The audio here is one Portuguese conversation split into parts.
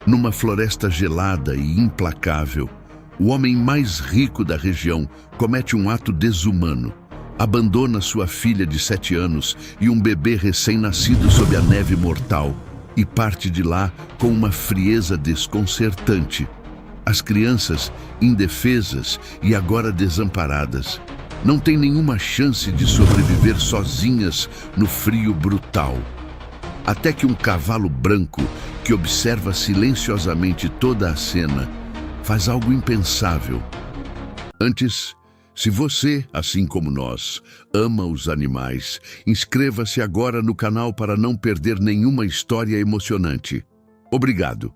Numa floresta gelada e implacável, o homem mais rico da região comete um ato desumano. Abandona sua filha de 7 anos e um bebê recém-nascido sob a neve mortal e parte de lá com uma frieza desconcertante. As crianças, indefesas e agora desamparadas, não têm nenhuma chance de sobreviver sozinhas no frio brutal. Até que um cavalo branco, que observa silenciosamente toda a cena, faz algo impensável. Antes, se você, assim como nós, ama os animais, inscreva-se agora no canal para não perder nenhuma história emocionante. Obrigado.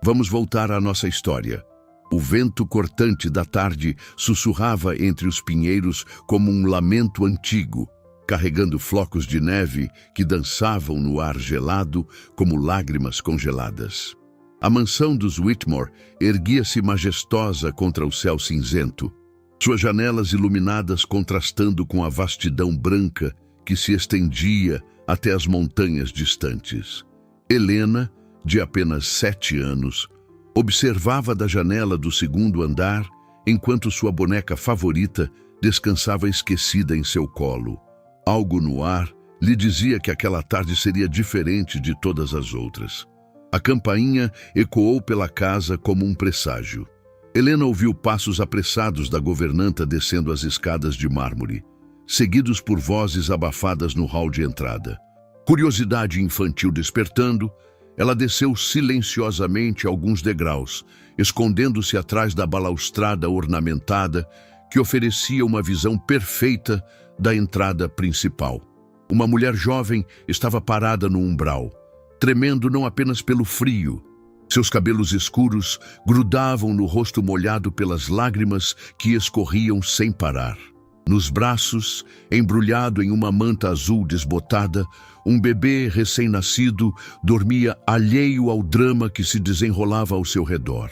Vamos voltar à nossa história. O vento cortante da tarde sussurrava entre os pinheiros como um lamento antigo, carregando flocos de neve que dançavam no ar gelado como lágrimas congeladas. A mansão dos Whitmore erguia-se majestosa contra o céu cinzento, suas janelas iluminadas contrastando com a vastidão branca que se estendia até as montanhas distantes. Helena, de apenas 7 anos, observava da janela do 2º andar enquanto sua boneca favorita descansava esquecida em seu colo. Algo no ar lhe dizia que aquela tarde seria diferente de todas as outras. A campainha ecoou pela casa como um presságio. Helena ouviu passos apressados da governanta descendo as escadas de mármore, seguidos por vozes abafadas no hall de entrada. Curiosidade infantil despertando, ela desceu silenciosamente alguns degraus, escondendo-se atrás da balaustrada ornamentada que oferecia uma visão perfeita da entrada principal. Uma mulher jovem estava parada no umbral, tremendo não apenas pelo frio. Seus cabelos escuros grudavam no rosto molhado pelas lágrimas que escorriam sem parar. Nos braços, embrulhado em uma manta azul desbotada, um bebê recém-nascido dormia alheio ao drama que se desenrolava ao seu redor.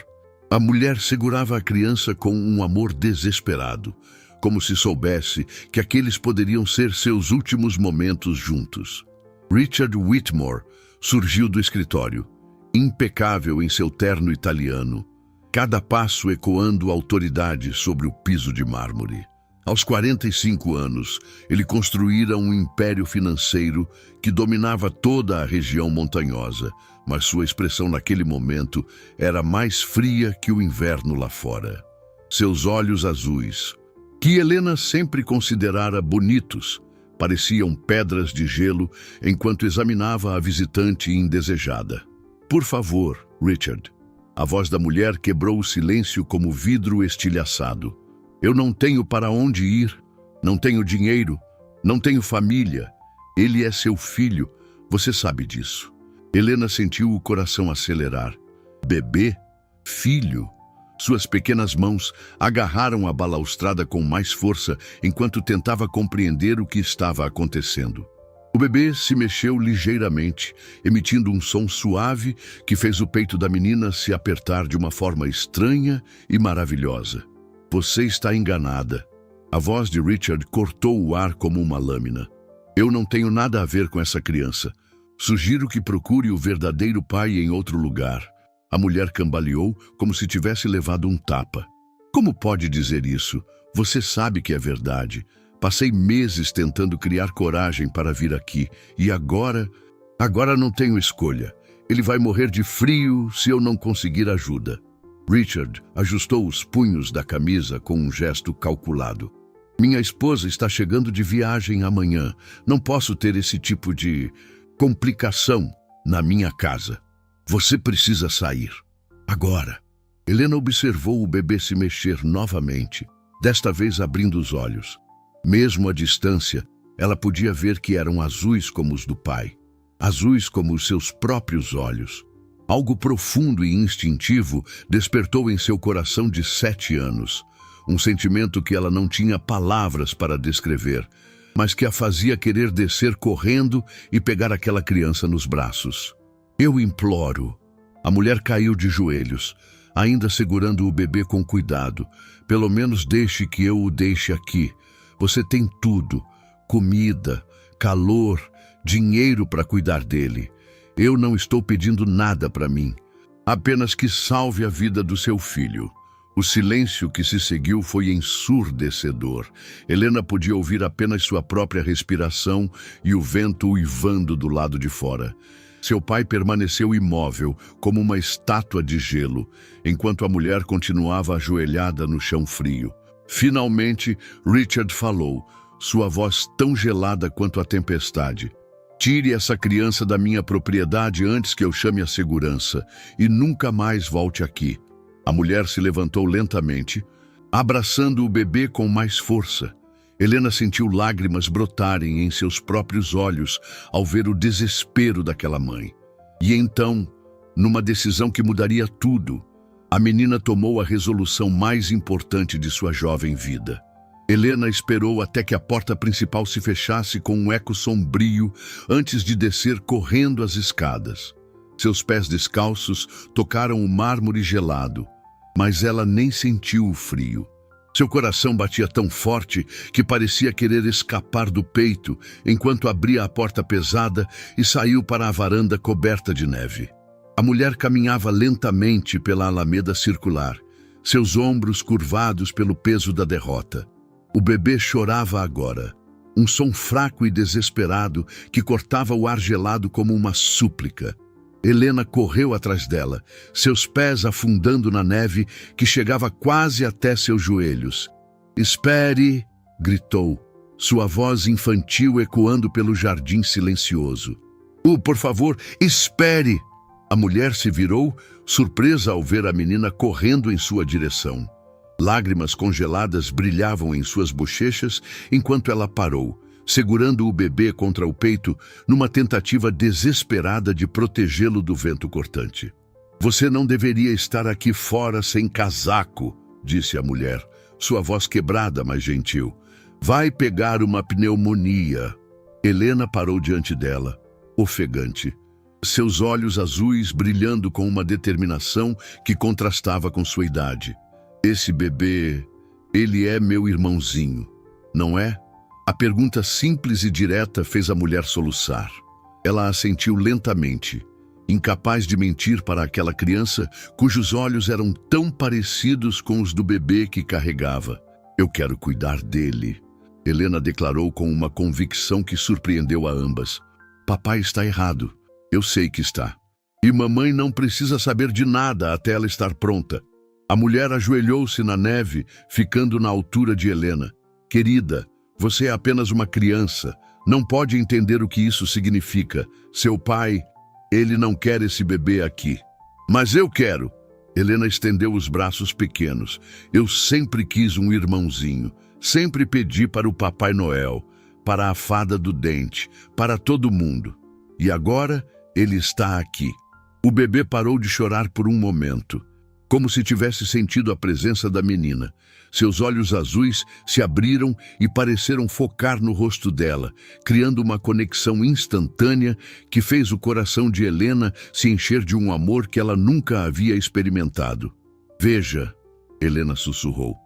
A mulher segurava a criança com um amor desesperado, como se soubesse que aqueles poderiam ser seus últimos momentos juntos. Richard Whitmore surgiu do escritório, impecável em seu terno italiano, cada passo ecoando autoridade sobre o piso de mármore. Aos 45 anos, ele construíra um império financeiro que dominava toda a região montanhosa, mas sua expressão naquele momento era mais fria que o inverno lá fora. Seus olhos azuis, que Helena sempre considerara bonitos, pareciam pedras de gelo enquanto examinava a visitante indesejada. "Por favor, Richard." A voz da mulher quebrou o silêncio como vidro estilhaçado. "Eu não tenho para onde ir, não tenho dinheiro, não tenho família. Ele é seu filho, você sabe disso." Helena sentiu o coração acelerar. Bebê? Filho? Suas pequenas mãos agarraram a balaustrada com mais força enquanto tentava compreender o que estava acontecendo. O bebê se mexeu ligeiramente, emitindo um som suave que fez o peito da menina se apertar de uma forma estranha e maravilhosa. "Você está enganada." A voz de Richard cortou o ar como uma lâmina. "Eu não tenho nada a ver com essa criança. Sugiro que procure o verdadeiro pai em outro lugar." A mulher cambaleou como se tivesse levado um tapa. "Como pode dizer isso? Você sabe que é verdade. Passei meses tentando criar coragem para vir aqui. E agora não tenho escolha. Ele vai morrer de frio se eu não conseguir ajuda." Richard ajustou os punhos da camisa com um gesto calculado. "Minha esposa está chegando de viagem amanhã. Não posso ter esse tipo de complicação na minha casa. Você precisa sair. Agora." Helena observou o bebê se mexer novamente, desta vez abrindo os olhos. Mesmo à distância, ela podia ver que eram azuis como os do pai, azuis como os seus próprios olhos. Algo profundo e instintivo despertou em seu coração de 7 anos, um sentimento que ela não tinha palavras para descrever, mas que a fazia querer descer correndo e pegar aquela criança nos braços. "Eu imploro." A mulher caiu de joelhos, ainda segurando o bebê com cuidado. "Pelo menos deixe que eu o deixe aqui. Você tem tudo, comida, calor, dinheiro para cuidar dele. Eu não estou pedindo nada para mim. Apenas que salve a vida do seu filho. O silêncio que se seguiu foi ensurdecedor. Helena podia ouvir apenas sua própria respiração e o vento uivando do lado de fora. Seu pai permaneceu imóvel, como uma estátua de gelo, enquanto a mulher continuava ajoelhada no chão frio. Finalmente, Richard falou, sua voz tão gelada quanto a tempestade. Tire essa criança da minha propriedade antes que eu chame a segurança e nunca mais volte aqui. A mulher se levantou lentamente, abraçando o bebê com mais força. Helena sentiu lágrimas brotarem em seus próprios olhos ao ver o desespero daquela mãe. E então, numa decisão que mudaria tudo, a menina tomou a resolução mais importante de sua jovem vida. Helena esperou até que a porta principal se fechasse com um eco sombrio antes de descer correndo as escadas. Seus pés descalços tocaram o mármore gelado, mas ela nem sentiu o frio. Seu coração batia tão forte que parecia querer escapar do peito enquanto abria a porta pesada e saiu para a varanda coberta de neve. A mulher caminhava lentamente pela alameda circular, seus ombros curvados pelo peso da derrota. O bebê chorava agora, um som fraco e desesperado que cortava o ar gelado como uma súplica. Helena correu atrás dela, seus pés afundando na neve que chegava quase até seus joelhos. "Espere!" gritou, sua voz infantil ecoando pelo jardim silencioso. Por favor, espere!" A mulher se virou, surpresa ao ver a menina correndo em sua direção. Lágrimas congeladas brilhavam em suas bochechas enquanto ela parou, segurando o bebê contra o peito numa tentativa desesperada de protegê-lo do vento cortante. "Você não deveria estar aqui fora sem casaco", disse a mulher, sua voz quebrada, mas gentil. "Vai pegar uma pneumonia." Helena parou diante dela, ofegante, seus olhos azuis brilhando com uma determinação que contrastava com sua idade. "Esse bebê, ele é meu irmãozinho, não é?" A pergunta simples e direta fez a mulher soluçar. Ela assentiu lentamente, incapaz de mentir para aquela criança cujos olhos eram tão parecidos com os do bebê que carregava. "Eu quero cuidar dele", Helena declarou com uma convicção que surpreendeu a ambas. "Papai está errado. Eu sei que está. E mamãe não precisa saber de nada até ela estar pronta." A mulher ajoelhou-se na neve, ficando na altura de Helena. "Querida, você é apenas uma criança. Não pode entender o que isso significa. Seu pai, ele não quer esse bebê aqui." "Mas eu quero." Helena estendeu os braços pequenos. "Eu sempre quis um irmãozinho. Sempre pedi para o Papai Noel, para a fada do dente, para todo mundo. E agora ele está aqui." O bebê parou de chorar por um momento, como se tivesse sentido a presença da menina. Seus olhos azuis se abriram e pareceram focar no rosto dela, criando uma conexão instantânea que fez o coração de Helena se encher de um amor que ela nunca havia experimentado. "Veja", Helena sussurrou,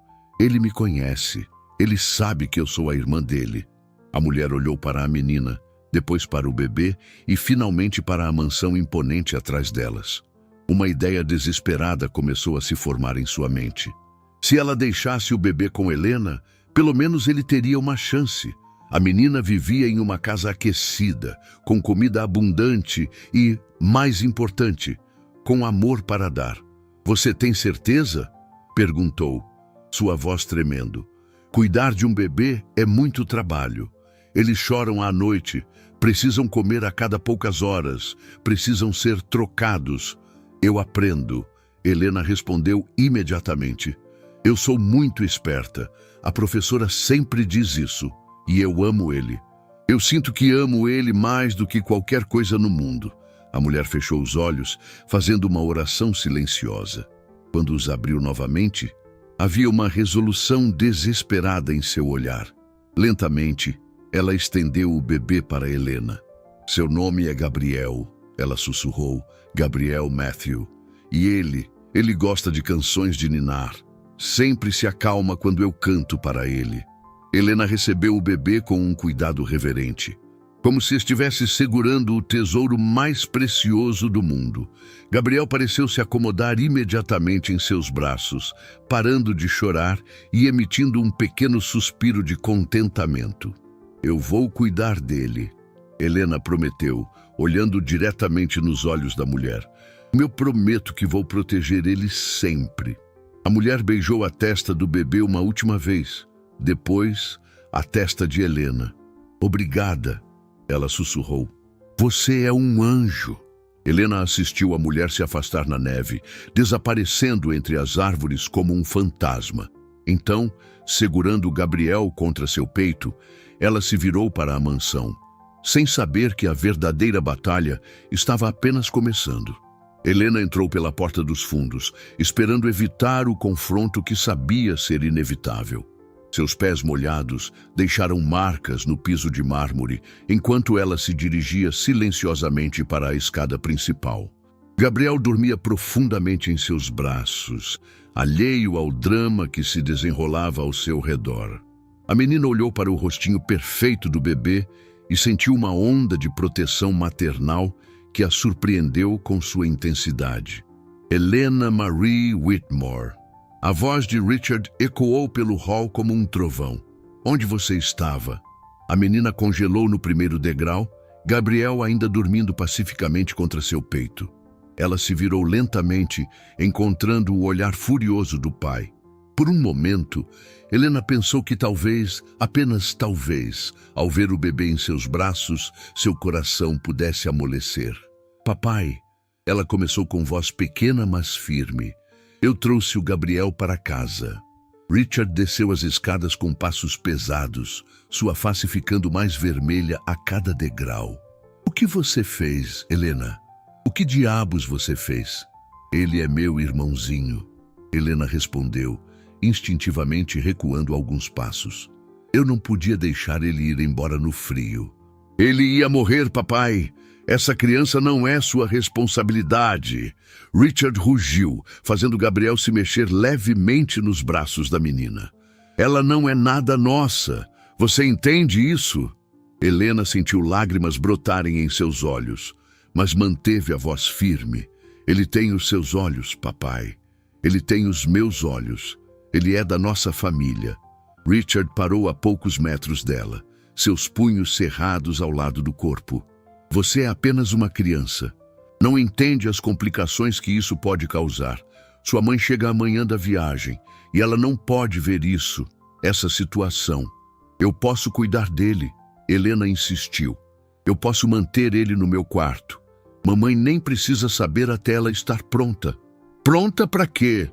"ele me conhece. Ele sabe que eu sou a irmã dele." A mulher olhou para a menina, depois para o bebê e finalmente para a mansão imponente atrás delas. Uma ideia desesperada começou a se formar em sua mente. Se ela deixasse o bebê com Helena, pelo menos ele teria uma chance. A menina vivia em uma casa aquecida, com comida abundante e, mais importante, com amor para dar. "Você tem certeza?" perguntou, sua voz tremendo. "Cuidar de um bebê é muito trabalho. Eles choram à noite, precisam comer a cada poucas horas, precisam ser trocados." "Eu aprendo", Helena respondeu imediatamente. "Eu sou muito esperta. A professora sempre diz isso. E eu amo ele. Eu sinto que amo ele mais do que qualquer coisa no mundo." A mulher fechou os olhos, fazendo uma oração silenciosa. Quando os abriu novamente, havia uma resolução desesperada em seu olhar. Lentamente, ela estendeu o bebê para Helena. "Seu nome é Gabriel", ela sussurrou, "Gabriel Matthew. E ele gosta de canções de ninar. Sempre se acalma quando eu canto para ele." Helena recebeu o bebê com um cuidado reverente. como se estivesse segurando o tesouro mais precioso do mundo. Gabriel pareceu se acomodar imediatamente em seus braços, parando de chorar e emitindo um pequeno suspiro de contentamento. Eu vou cuidar dele, Helena prometeu, olhando diretamente nos olhos da mulher. Eu prometo que vou proteger ele sempre. A mulher beijou a testa do bebê uma última vez, depois a testa de Helena. Obrigada, ela sussurrou. Você é um anjo. Helena assistiu a mulher se afastar na neve, desaparecendo entre as árvores como um fantasma. Então, segurando Gabriel contra seu peito, ela se virou para a mansão, sem saber que a verdadeira batalha estava apenas começando. Helena entrou pela porta dos fundos, esperando evitar o confronto que sabia ser inevitável. Seus pés molhados deixaram marcas no piso de mármore, enquanto ela se dirigia silenciosamente para a escada principal. Gabriel dormia profundamente em seus braços, alheio ao drama que se desenrolava ao seu redor. A menina olhou para o rostinho perfeito do bebê e sentiu uma onda de proteção maternal que a surpreendeu com sua intensidade. Helena Marie Whitmore. A voz de Richard ecoou pelo hall como um trovão. Onde você estava? A menina congelou no primeiro degrau, Gabriel ainda dormindo pacificamente contra seu peito. Ela se virou lentamente, encontrando o olhar furioso do pai. Por um momento, Helena pensou que talvez, apenas talvez, ao ver o bebê em seus braços, seu coração pudesse amolecer. Papai, ela começou com voz pequena, mas firme. Eu trouxe o Gabriel para casa. Richard desceu as escadas com passos pesados, sua face ficando mais vermelha a cada degrau. O que você fez, Helena? O que diabos você fez? Ele é meu irmãozinho, Helena respondeu, instintivamente recuando alguns passos. Eu não podia deixar ele ir embora no frio. Ele ia morrer, papai. Essa criança não é sua responsabilidade. Richard rugiu, fazendo Gabriel se mexer levemente nos braços da menina. Ela não é nada nossa. Você entende isso? Helena sentiu lágrimas brotarem em seus olhos, mas manteve a voz firme. Ele tem os seus olhos, papai. Ele tem os meus olhos. Ele é da nossa família. Richard parou a poucos metros dela, seus punhos cerrados ao lado do corpo. Você é apenas uma criança. Não entende as complicações que isso pode causar. Sua mãe chega amanhã da viagem e ela não pode ver isso, essa situação. Eu posso cuidar dele, Helena insistiu. Eu posso manter ele no meu quarto. Mamãe nem precisa saber até ela estar pronta. Pronta para quê?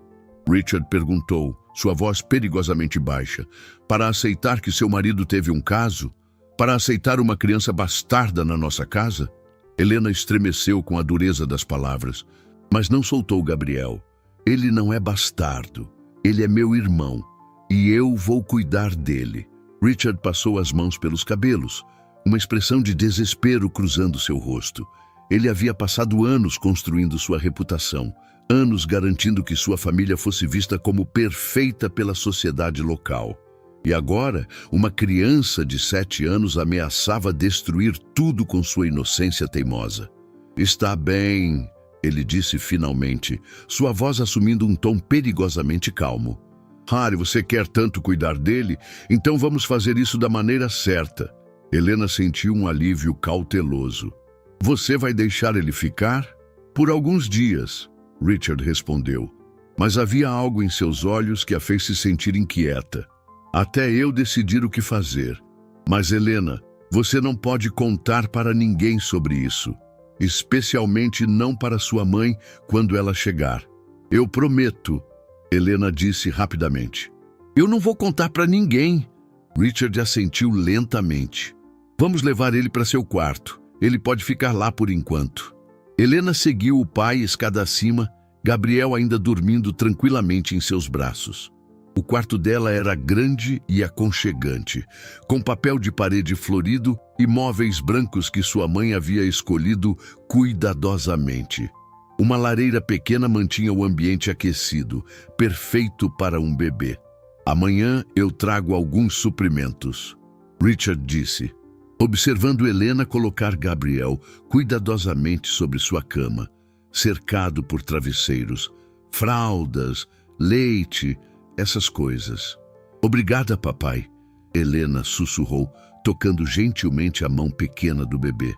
Richard perguntou, sua voz perigosamente baixa. Para aceitar que seu marido teve um caso? Para aceitar uma criança bastarda na nossa casa? Helena estremeceu com a dureza das palavras, mas não soltou Gabriel. Ele não é bastardo. Ele é meu irmão, e eu vou cuidar dele. Richard passou as mãos pelos cabelos, uma expressão de desespero cruzando seu rosto. Ele havia passado anos construindo sua reputação, anos garantindo que sua família fosse vista como perfeita pela sociedade local. E agora, uma criança de 7 anos ameaçava destruir tudo com sua inocência teimosa. Está bem, ele disse finalmente, sua voz assumindo um tom perigosamente calmo. Harry, você quer tanto cuidar dele? Então vamos fazer isso da maneira certa. Helena sentiu um alívio cauteloso. Você vai deixar ele ficar? Por alguns dias, Richard respondeu. Mas havia algo em seus olhos que a fez se sentir inquieta. Até eu decidir o que fazer. Mas, Helena, você não pode contar para ninguém sobre isso. Especialmente não para sua mãe quando ela chegar. Eu prometo, Helena disse rapidamente. Eu não vou contar para ninguém. Richard assentiu lentamente. Vamos levar ele para seu quarto. Ele pode ficar lá por enquanto. Helena seguiu o pai escada acima, Gabriel ainda dormindo tranquilamente em seus braços. O quarto dela era grande e aconchegante, com papel de parede florido e móveis brancos que sua mãe havia escolhido cuidadosamente. Uma lareira pequena mantinha o ambiente aquecido, perfeito para um bebê. Amanhã eu trago alguns suprimentos, Richard disse. observando Helena colocar Gabriel cuidadosamente sobre sua cama, cercado por travesseiros, fraldas, leite, essas coisas. Obrigada, papai, Helena sussurrou, tocando gentilmente a mão pequena do bebê.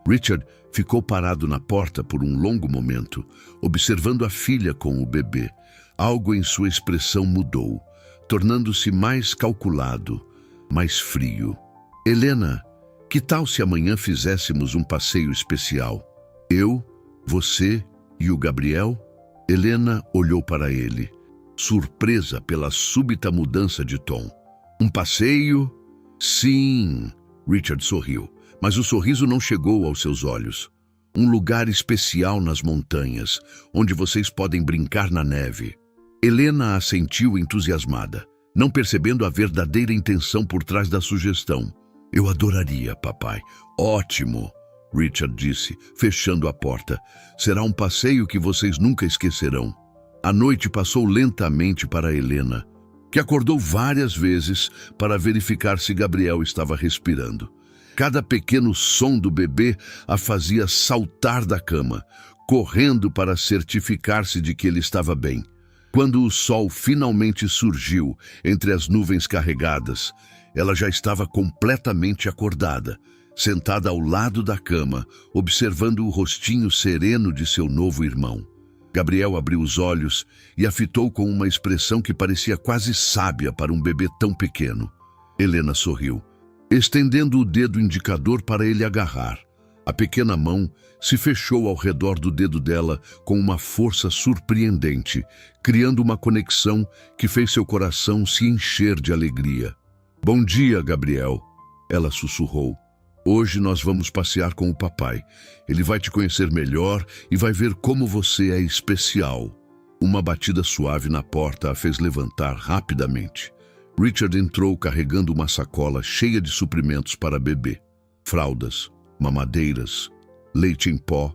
Richard ficou parado na porta por um longo momento, observando a filha com o bebê. Algo em sua expressão mudou, tornando-se mais calculado, mais frio. Helena, que tal se amanhã fizéssemos um passeio especial? Eu, você e o Gabriel? Helena olhou para ele, surpresa pela súbita mudança de tom. Um passeio? Sim, Richard sorriu, mas o sorriso não chegou aos seus olhos. Um lugar especial nas montanhas, onde vocês podem brincar na neve. Helena assentiu entusiasmada, não percebendo a verdadeira intenção por trás da sugestão. Eu adoraria, papai. Ótimo, Richard disse, fechando a porta. Será um passeio que vocês nunca esquecerão. A noite passou lentamente para Helena, que acordou várias vezes para verificar se Gabriel estava respirando. Cada pequeno som do bebê a fazia saltar da cama, correndo para certificar-se de que ele estava bem. Quando o sol finalmente surgiu entre as nuvens carregadas, ela já estava completamente acordada, sentada ao lado da cama, observando o rostinho sereno de seu novo irmão. Gabriel abriu os olhos e a fitou com uma expressão que parecia quase sábia para um bebê tão pequeno. Helena sorriu, estendendo o dedo indicador para ele agarrar. A pequena mão se fechou ao redor do dedo dela com uma força surpreendente, criando uma conexão que fez seu coração se encher de alegria. Bom dia, Gabriel, ela sussurrou. Hoje nós vamos passear com o papai. Ele vai te conhecer melhor e vai ver como você é especial. Uma batida suave na porta a fez levantar rapidamente. Richard entrou carregando uma sacola cheia de suprimentos para bebê. Fraldas, mamadeiras, leite em pó,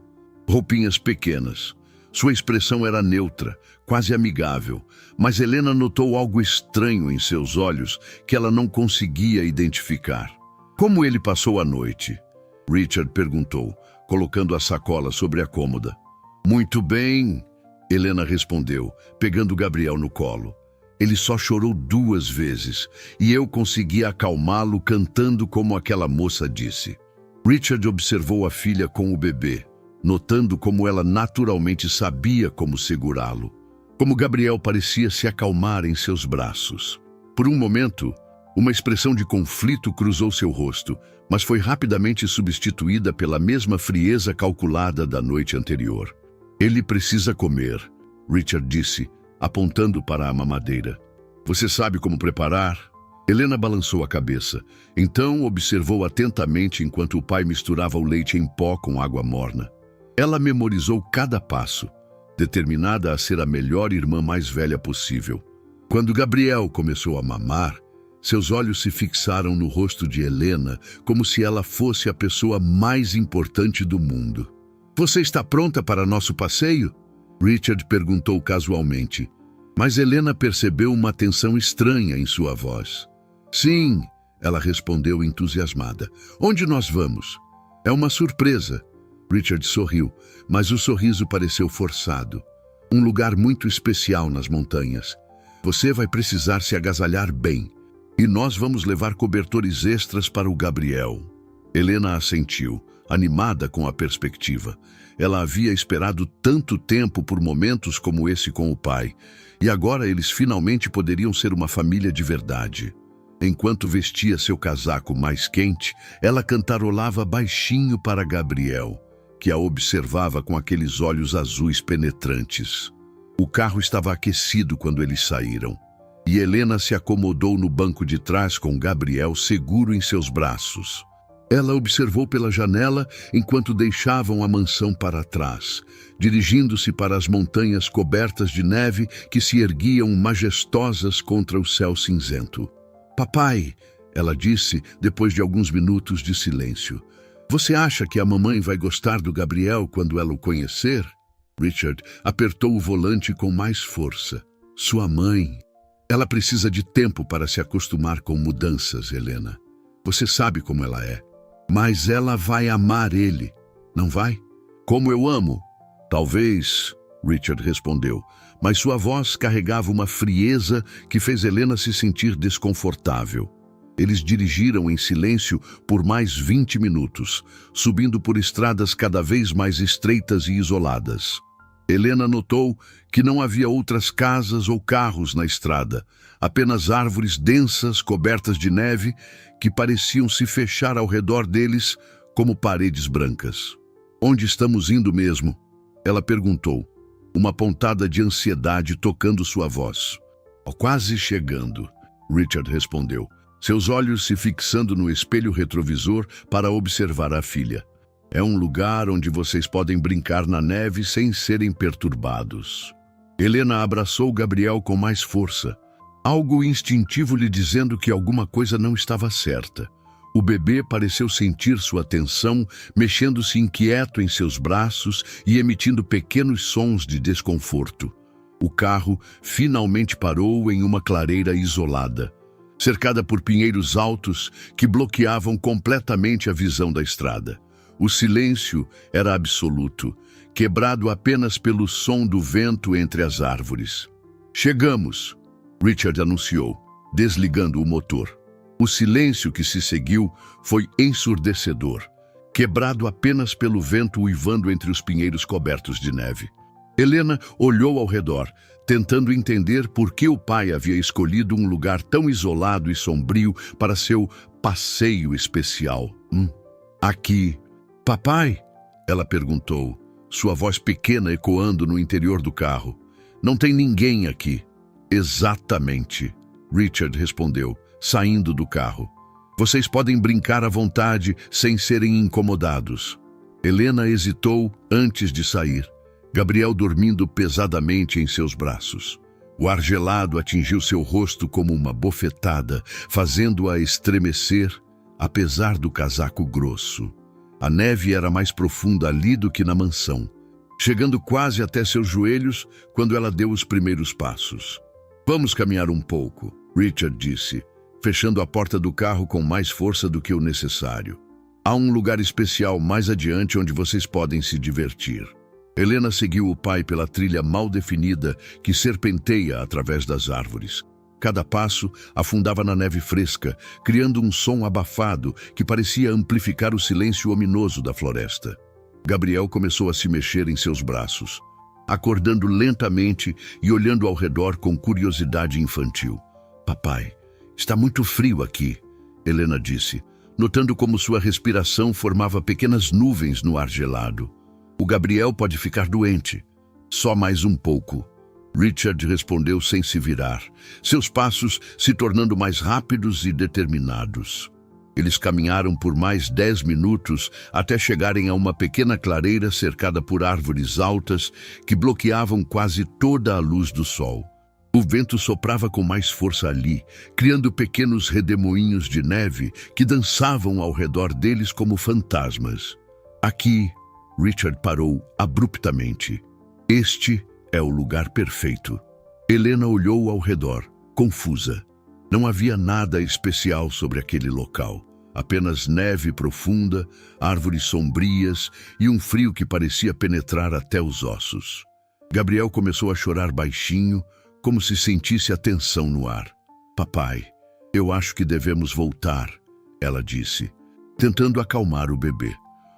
roupinhas pequenas. Sua expressão era neutra, quase amigável, mas Helena notou algo estranho em seus olhos que ela não conseguia identificar. Como ele passou a noite? Richard perguntou, colocando a sacola sobre a cômoda. Muito bem, Helena respondeu, pegando Gabriel no colo. Ele só chorou 2 vezes e eu consegui acalmá-lo cantando como aquela moça disse. Richard observou a filha com o bebê, notando como ela naturalmente sabia como segurá-lo. Como Gabriel parecia se acalmar em seus braços. Por um momento, uma expressão de conflito cruzou seu rosto, mas foi rapidamente substituída pela mesma frieza calculada da noite anterior. Ele precisa comer, Richard disse, apontando para a mamadeira. Você sabe como preparar? Helena balançou a cabeça. Então observou atentamente enquanto o pai misturava o leite em pó com água morna. Ela memorizou cada passo, determinada a ser a melhor irmã mais velha possível. Quando Gabriel começou a mamar, seus olhos se fixaram no rosto de Helena como se ela fosse a pessoa mais importante do mundo. Você está pronta para nosso passeio? Richard perguntou casualmente, mas Helena percebeu uma tensão estranha em sua voz. Sim, ela respondeu entusiasmada. Onde nós vamos? É uma surpresa. Richard sorriu, mas o sorriso pareceu forçado. Um lugar muito especial nas montanhas. Você vai precisar se agasalhar bem. E nós vamos levar cobertores extras para o Gabriel. Helena assentiu, animada com a perspectiva. Ela havia esperado tanto tempo por momentos como esse com o pai, e agora eles finalmente poderiam ser uma família de verdade. Enquanto vestia seu casaco mais quente, ela cantarolava baixinho para Gabriel, que a observava com aqueles olhos azuis penetrantes. O carro estava aquecido quando eles saíram, e Helena se acomodou no banco de trás com Gabriel seguro em seus braços. Ela observou pela janela enquanto deixavam a mansão para trás, dirigindo-se para as montanhas cobertas de neve que se erguiam majestosas contra o céu cinzento. Papai, ela disse depois de alguns minutos de silêncio, você acha que a mamãe vai gostar do Gabriel quando ela o conhecer? Richard apertou o volante com mais força. Sua mãe. Ela precisa de tempo para se acostumar com mudanças, Helena. Você sabe como ela é. Mas ela vai amar ele, não vai? Como eu amo? Talvez, Richard respondeu, mas sua voz carregava uma frieza que fez Helena se sentir desconfortável. Eles dirigiram em silêncio por mais 20 minutos, subindo por estradas cada vez mais estreitas e isoladas. Helena notou que não havia outras casas ou carros na estrada, apenas árvores densas cobertas de neve que pareciam se fechar ao redor deles como paredes brancas. Onde estamos indo mesmo? Ela perguntou, uma pontada de ansiedade tocando sua voz. Quase chegando, Richard respondeu, seus olhos se fixando no espelho retrovisor para observar a filha. É um lugar onde vocês podem brincar na neve sem serem perturbados. Helena abraçou Gabriel com mais força, algo instintivo lhe dizendo que alguma coisa não estava certa. O bebê pareceu sentir sua tensão, mexendo-se inquieto em seus braços e emitindo pequenos sons de desconforto. O carro finalmente parou em uma clareira isolada, cercada por pinheiros altos que bloqueavam completamente a visão da estrada. O silêncio era absoluto, quebrado apenas pelo som do vento entre as árvores. Chegamos, Richard anunciou, desligando o motor. O silêncio que se seguiu foi ensurdecedor, quebrado apenas pelo vento uivando entre os pinheiros cobertos de neve. Helena olhou ao redor, tentando entender por que o pai havia escolhido um lugar tão isolado e sombrio para seu passeio especial. Aqui. Papai? Ela perguntou, sua voz pequena ecoando no interior do carro. Não tem ninguém aqui. Exatamente, Richard respondeu, saindo do carro. Vocês podem brincar à vontade sem serem incomodados. Helena hesitou antes de sair, Gabriel dormindo pesadamente em seus braços. O ar gelado atingiu seu rosto como uma bofetada, fazendo-a estremecer, apesar do casaco grosso. A neve era mais profunda ali do que na mansão, chegando quase até seus joelhos quando ela deu os primeiros passos. Vamos caminhar um pouco, Richard disse, fechando a porta do carro com mais força do que o necessário. Há um lugar especial mais adiante onde vocês podem se divertir. Helena seguiu o pai pela trilha mal definida que serpenteia através das árvores. Cada passo afundava na neve fresca, criando um som abafado que parecia amplificar o silêncio ominoso da floresta. Gabriel começou a se mexer em seus braços, acordando lentamente e olhando ao redor com curiosidade infantil. Papai, está muito frio aqui, Helena disse, notando como sua respiração formava pequenas nuvens no ar gelado. O Gabriel pode ficar doente. Só mais um pouco. Richard respondeu sem se virar, seus passos se tornando mais rápidos e determinados. Eles caminharam por mais 10 minutos até chegarem a uma pequena clareira cercada por árvores altas que bloqueavam quase toda a luz do sol. O vento soprava com mais força ali, criando pequenos redemoinhos de neve que dançavam ao redor deles como fantasmas. Aqui, Richard parou abruptamente. Este é o lugar perfeito. Helena olhou ao redor, confusa. Não havia nada especial sobre aquele local. Apenas neve profunda, árvores sombrias e um frio que parecia penetrar até os ossos. Gabriel começou a chorar baixinho, como se sentisse a tensão no ar. Papai, eu acho que devemos voltar, ela disse, tentando acalmar o bebê.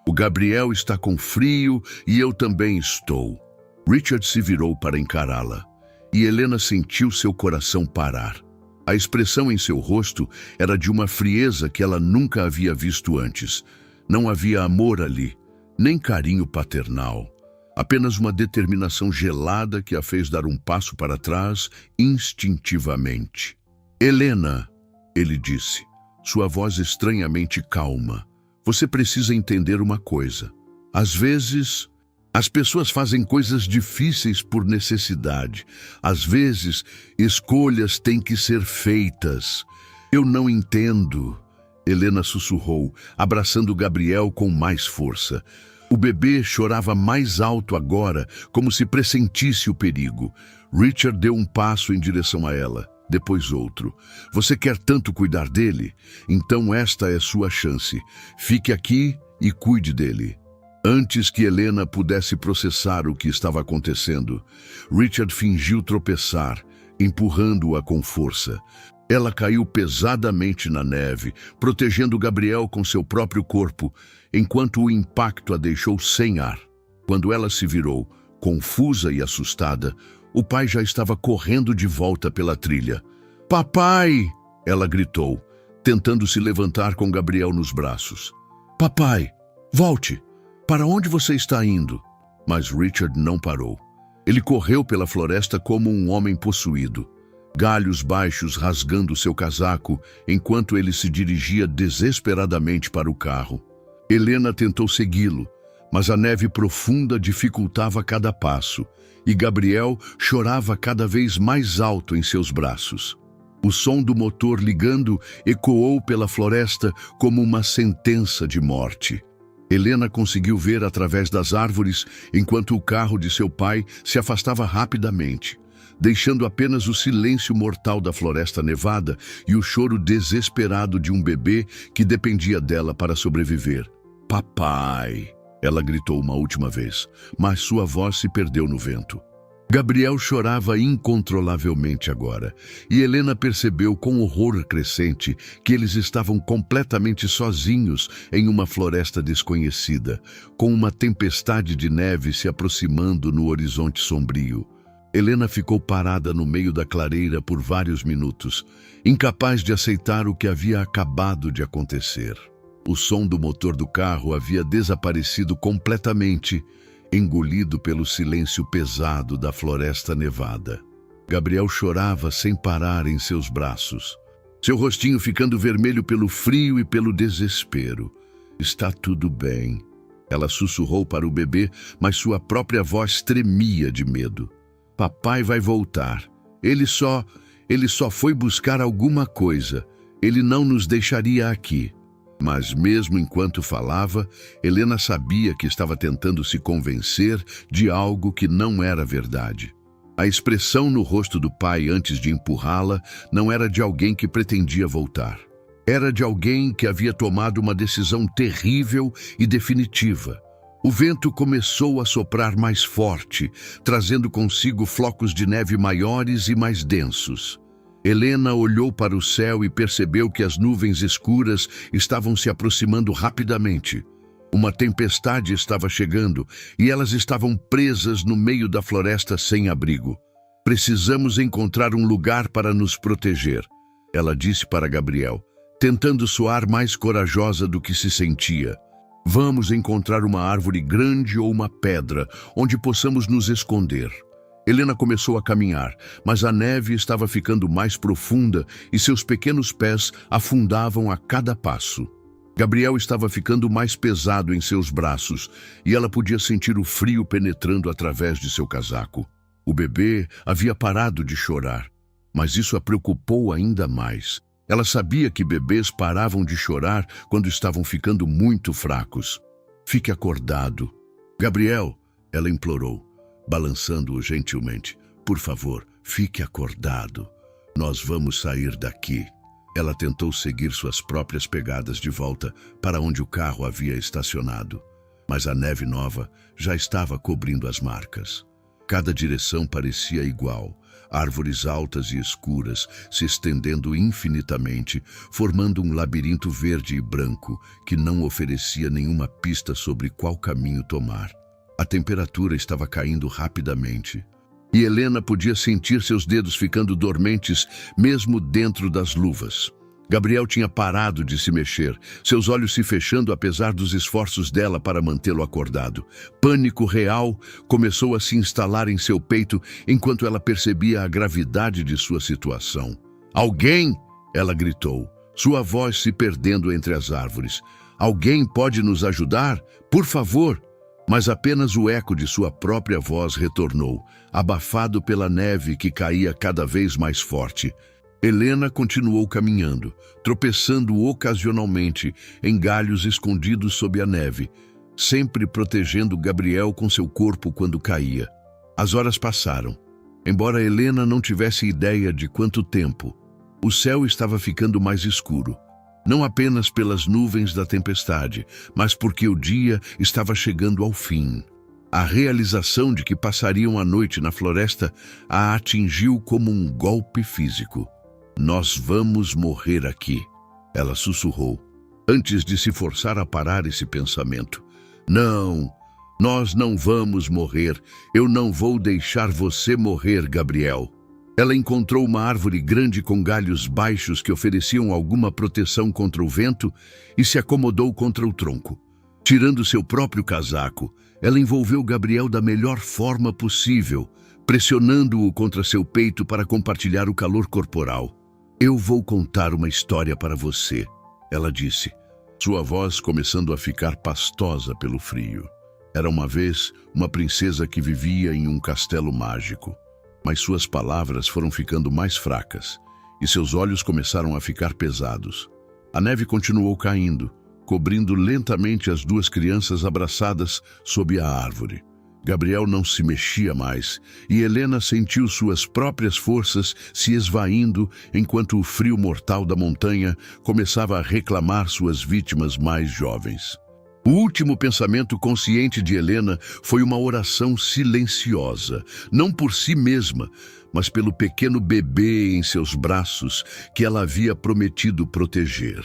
O Gabriel está com frio e eu também estou. Richard se virou para encará-la, e Helena sentiu seu coração parar. A expressão em seu rosto era de uma frieza que ela nunca havia visto antes. Não havia amor ali, nem carinho paternal. Apenas uma determinação gelada que a fez dar um passo para trás instintivamente. Helena, ele disse, sua voz estranhamente calma. Você precisa entender uma coisa. Às vezes, as pessoas fazem coisas difíceis por necessidade. Às vezes, escolhas têm que ser feitas. Eu não entendo, Helena sussurrou, abraçando Gabriel com mais força. O bebê chorava mais alto agora, como se pressentisse o perigo. Richard deu um passo em direção a ela. Depois outro. Você quer tanto cuidar dele? Então esta é sua chance. Fique aqui e cuide dele. Antes que Helena pudesse processar o que estava acontecendo, Richard fingiu tropeçar, empurrando-a com força. Ela caiu pesadamente na neve, protegendo Gabriel com seu próprio corpo, enquanto o impacto a deixou sem ar. Quando ela se virou, confusa e assustada, o pai já estava correndo de volta pela trilha. "Papai!" ela gritou, tentando se levantar com Gabriel nos braços. "Papai, volte! Para onde você está indo?" Mas Richard não parou. Ele correu pela floresta como um homem possuído, galhos baixos rasgando seu casaco enquanto ele se dirigia desesperadamente para o carro. Helena tentou segui-lo, mas a neve profunda dificultava cada passo, e Gabriel chorava cada vez mais alto em seus braços. O som do motor ligando ecoou pela floresta como uma sentença de morte. Helena conseguiu ver através das árvores enquanto o carro de seu pai se afastava rapidamente, deixando apenas o silêncio mortal da floresta nevada e o choro desesperado de um bebê que dependia dela para sobreviver. "Papai!" ela gritou uma última vez, mas sua voz se perdeu no vento. Gabriel chorava incontrolavelmente agora, e Helena percebeu com horror crescente que eles estavam completamente sozinhos em uma floresta desconhecida, com uma tempestade de neve se aproximando no horizonte sombrio. Helena ficou parada no meio da clareira por vários minutos, incapaz de aceitar o que havia acabado de acontecer. O som do motor do carro havia desaparecido completamente, engolido pelo silêncio pesado da floresta nevada. Gabriel chorava sem parar em seus braços, seu rostinho ficando vermelho pelo frio e pelo desespero. "Está tudo bem", ela sussurrou para o bebê, mas sua própria voz tremia de medo. "Papai vai voltar. Ele só foi buscar alguma coisa. Ele não nos deixaria aqui." Mas mesmo enquanto falava, Helena sabia que estava tentando se convencer de algo que não era verdade. A expressão no rosto do pai antes de empurrá-la não era de alguém que pretendia voltar. Era de alguém que havia tomado uma decisão terrível e definitiva. O vento começou a soprar mais forte, trazendo consigo flocos de neve maiores e mais densos. Helena olhou para o céu e percebeu que as nuvens escuras estavam se aproximando rapidamente. Uma tempestade estava chegando e elas estavam presas no meio da floresta sem abrigo. "Precisamos encontrar um lugar para nos proteger", ela disse para Gabriel, tentando soar mais corajosa do que se sentia. "Vamos encontrar uma árvore grande ou uma pedra onde possamos nos esconder." Helena começou a caminhar, mas a neve estava ficando mais profunda e seus pequenos pés afundavam a cada passo. Gabriel estava ficando mais pesado em seus braços e ela podia sentir o frio penetrando através de seu casaco. O bebê havia parado de chorar, mas isso a preocupou ainda mais. Ela sabia que bebês paravam de chorar quando estavam ficando muito fracos. "Fique acordado." "Gabriel", ela implorou, balançando-o gentilmente. "Por favor, fique acordado. Nós vamos sair daqui." Ela tentou seguir suas próprias pegadas de volta para onde o carro havia estacionado, mas a neve nova já estava cobrindo as marcas. Cada direção parecia igual, árvores altas e escuras se estendendo infinitamente, formando um labirinto verde e branco que não oferecia nenhuma pista sobre qual caminho tomar. A temperatura estava caindo rapidamente, e Helena podia sentir seus dedos ficando dormentes mesmo dentro das luvas. Gabriel tinha parado de se mexer, seus olhos se fechando apesar dos esforços dela para mantê-lo acordado. Pânico real começou a se instalar em seu peito enquanto ela percebia a gravidade de sua situação. "Alguém!" ela gritou, sua voz se perdendo entre as árvores. "Alguém pode nos ajudar? Por favor!" Mas apenas o eco de sua própria voz retornou, abafado pela neve que caía cada vez mais forte. Helena continuou caminhando, tropeçando ocasionalmente em galhos escondidos sob a neve, sempre protegendo Gabriel com seu corpo quando caía. As horas passaram, Embora Helena não tivesse ideia de quanto tempo, o céu estava ficando mais escuro. Não apenas pelas nuvens da tempestade, mas porque o dia estava chegando ao fim. A realização de que passariam a noite na floresta a atingiu como um golpe físico. "Nós vamos morrer aqui", ela sussurrou, antes de se forçar a parar esse pensamento. "Não, nós não vamos morrer. Eu não vou deixar você morrer, Gabriel." Ela encontrou uma árvore grande com galhos baixos que ofereciam alguma proteção contra o vento e se acomodou contra o tronco. Tirando seu próprio casaco, ela envolveu Gabriel da melhor forma possível, pressionando-o contra seu peito para compartilhar o calor corporal. "Eu vou contar uma história para você", ela disse, sua voz começando a ficar pastosa pelo frio. Era uma vez uma princesa que vivia em um castelo mágico. Mas suas palavras foram ficando mais fracas e seus olhos começaram a ficar pesados. A neve continuou caindo, cobrindo lentamente as duas crianças abraçadas sob a árvore. Gabriel não se mexia mais e Helena sentiu suas próprias forças se esvaindo enquanto o frio mortal da montanha começava a reclamar suas vítimas mais jovens. O último pensamento consciente de Helena foi uma oração silenciosa, não por si mesma, mas pelo pequeno bebê em seus braços que ela havia prometido proteger.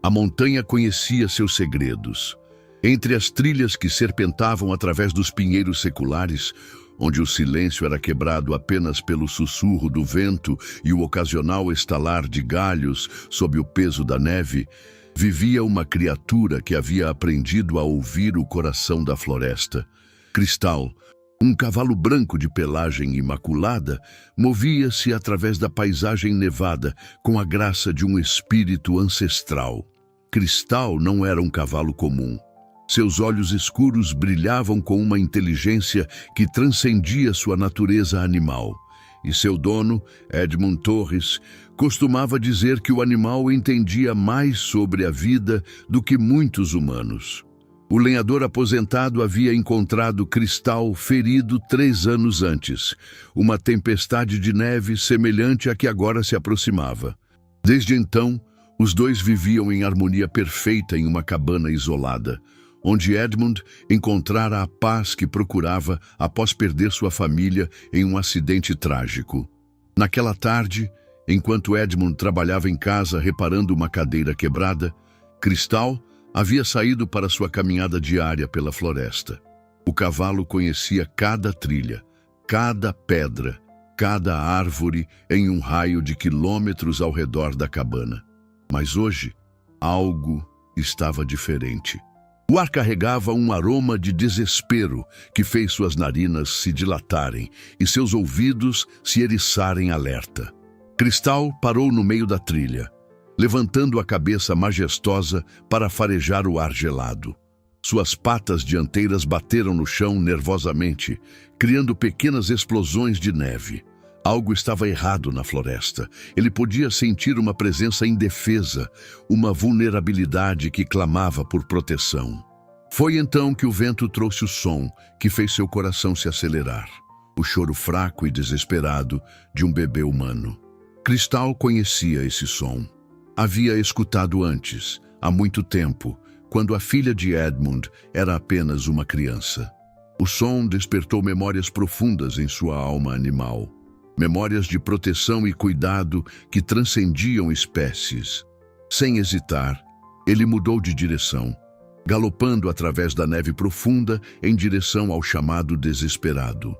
A montanha conhecia seus segredos. Entre as trilhas que serpentavam através dos pinheiros seculares, onde o silêncio era quebrado apenas pelo sussurro do vento e o ocasional estalar de galhos sob o peso da neve, vivia uma criatura que havia aprendido a ouvir o coração da floresta. Cristal, um cavalo branco de pelagem imaculada, movia-se através da paisagem nevada com a graça de um espírito ancestral. Cristal não era um cavalo comum. Seus olhos escuros brilhavam com uma inteligência que transcendia sua natureza animal. E seu dono, Edmund Torres, costumava dizer que o animal entendia mais sobre a vida do que muitos humanos. O lenhador aposentado havia encontrado Cristal ferido 3 anos antes, uma tempestade de neve semelhante à que agora se aproximava. Desde então, os dois viviam em harmonia perfeita em uma cabana isolada, onde Edmund encontrara a paz que procurava após perder sua família em um acidente trágico. Naquela tarde, enquanto Edmund trabalhava em casa reparando uma cadeira quebrada, Cristal havia saído para sua caminhada diária pela floresta. O cavalo conhecia cada trilha, cada pedra, cada árvore em um raio de quilômetros ao redor da cabana. Mas hoje, algo estava diferente. O ar carregava um aroma de desespero que fez suas narinas se dilatarem e seus ouvidos se eriçarem alerta. Cristal parou no meio da trilha, levantando a cabeça majestosa para farejar o ar gelado. Suas patas dianteiras bateram no chão nervosamente, criando pequenas explosões de neve. Algo estava errado na floresta. Ele podia sentir uma presença indefesa, uma vulnerabilidade que clamava por proteção. Foi então que o vento trouxe o som que fez seu coração se acelerar. O choro fraco e desesperado de um bebê humano. Cristal conhecia esse som. Havia escutado antes, há muito tempo, quando a filha de Edmund era apenas uma criança. O som despertou memórias profundas em sua alma animal. Memórias de proteção e cuidado que transcendiam espécies. Sem hesitar, ele mudou de direção, galopando através da neve profunda em direção ao chamado desesperado.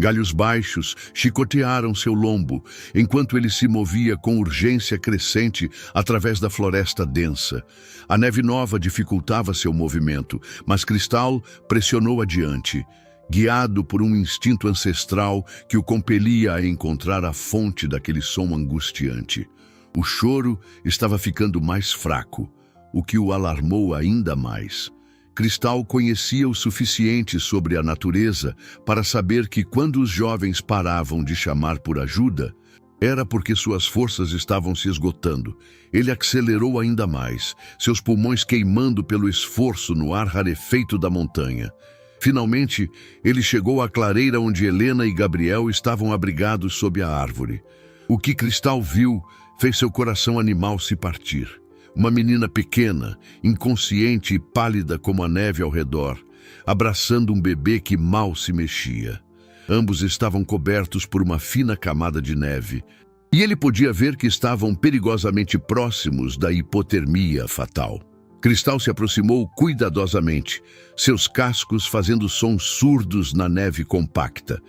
Galhos baixos chicotearam seu lombo, enquanto ele se movia com urgência crescente através da floresta densa. A neve nova dificultava seu movimento, mas Cristal pressionou adiante, guiado por um instinto ancestral que o compelia a encontrar a fonte daquele som angustiante. O choro estava ficando mais fraco, o que o alarmou ainda mais. Cristal conhecia o suficiente sobre a natureza para saber que quando os jovens paravam de chamar por ajuda, era porque suas forças estavam se esgotando. Ele acelerou ainda mais, seus pulmões queimando pelo esforço no ar rarefeito da montanha. Finalmente, ele chegou à clareira onde Helena e Gabriel estavam abrigados sob a árvore. O que Cristal viu fez seu coração animal se partir. Uma menina pequena, inconsciente e pálida como a neve ao redor, abraçando um bebê que mal se mexia. Ambos estavam cobertos por uma fina camada de neve, e ele podia ver que estavam perigosamente próximos da hipotermia fatal. Cristal se aproximou cuidadosamente, seus cascos fazendo sons surdos na neve compacta.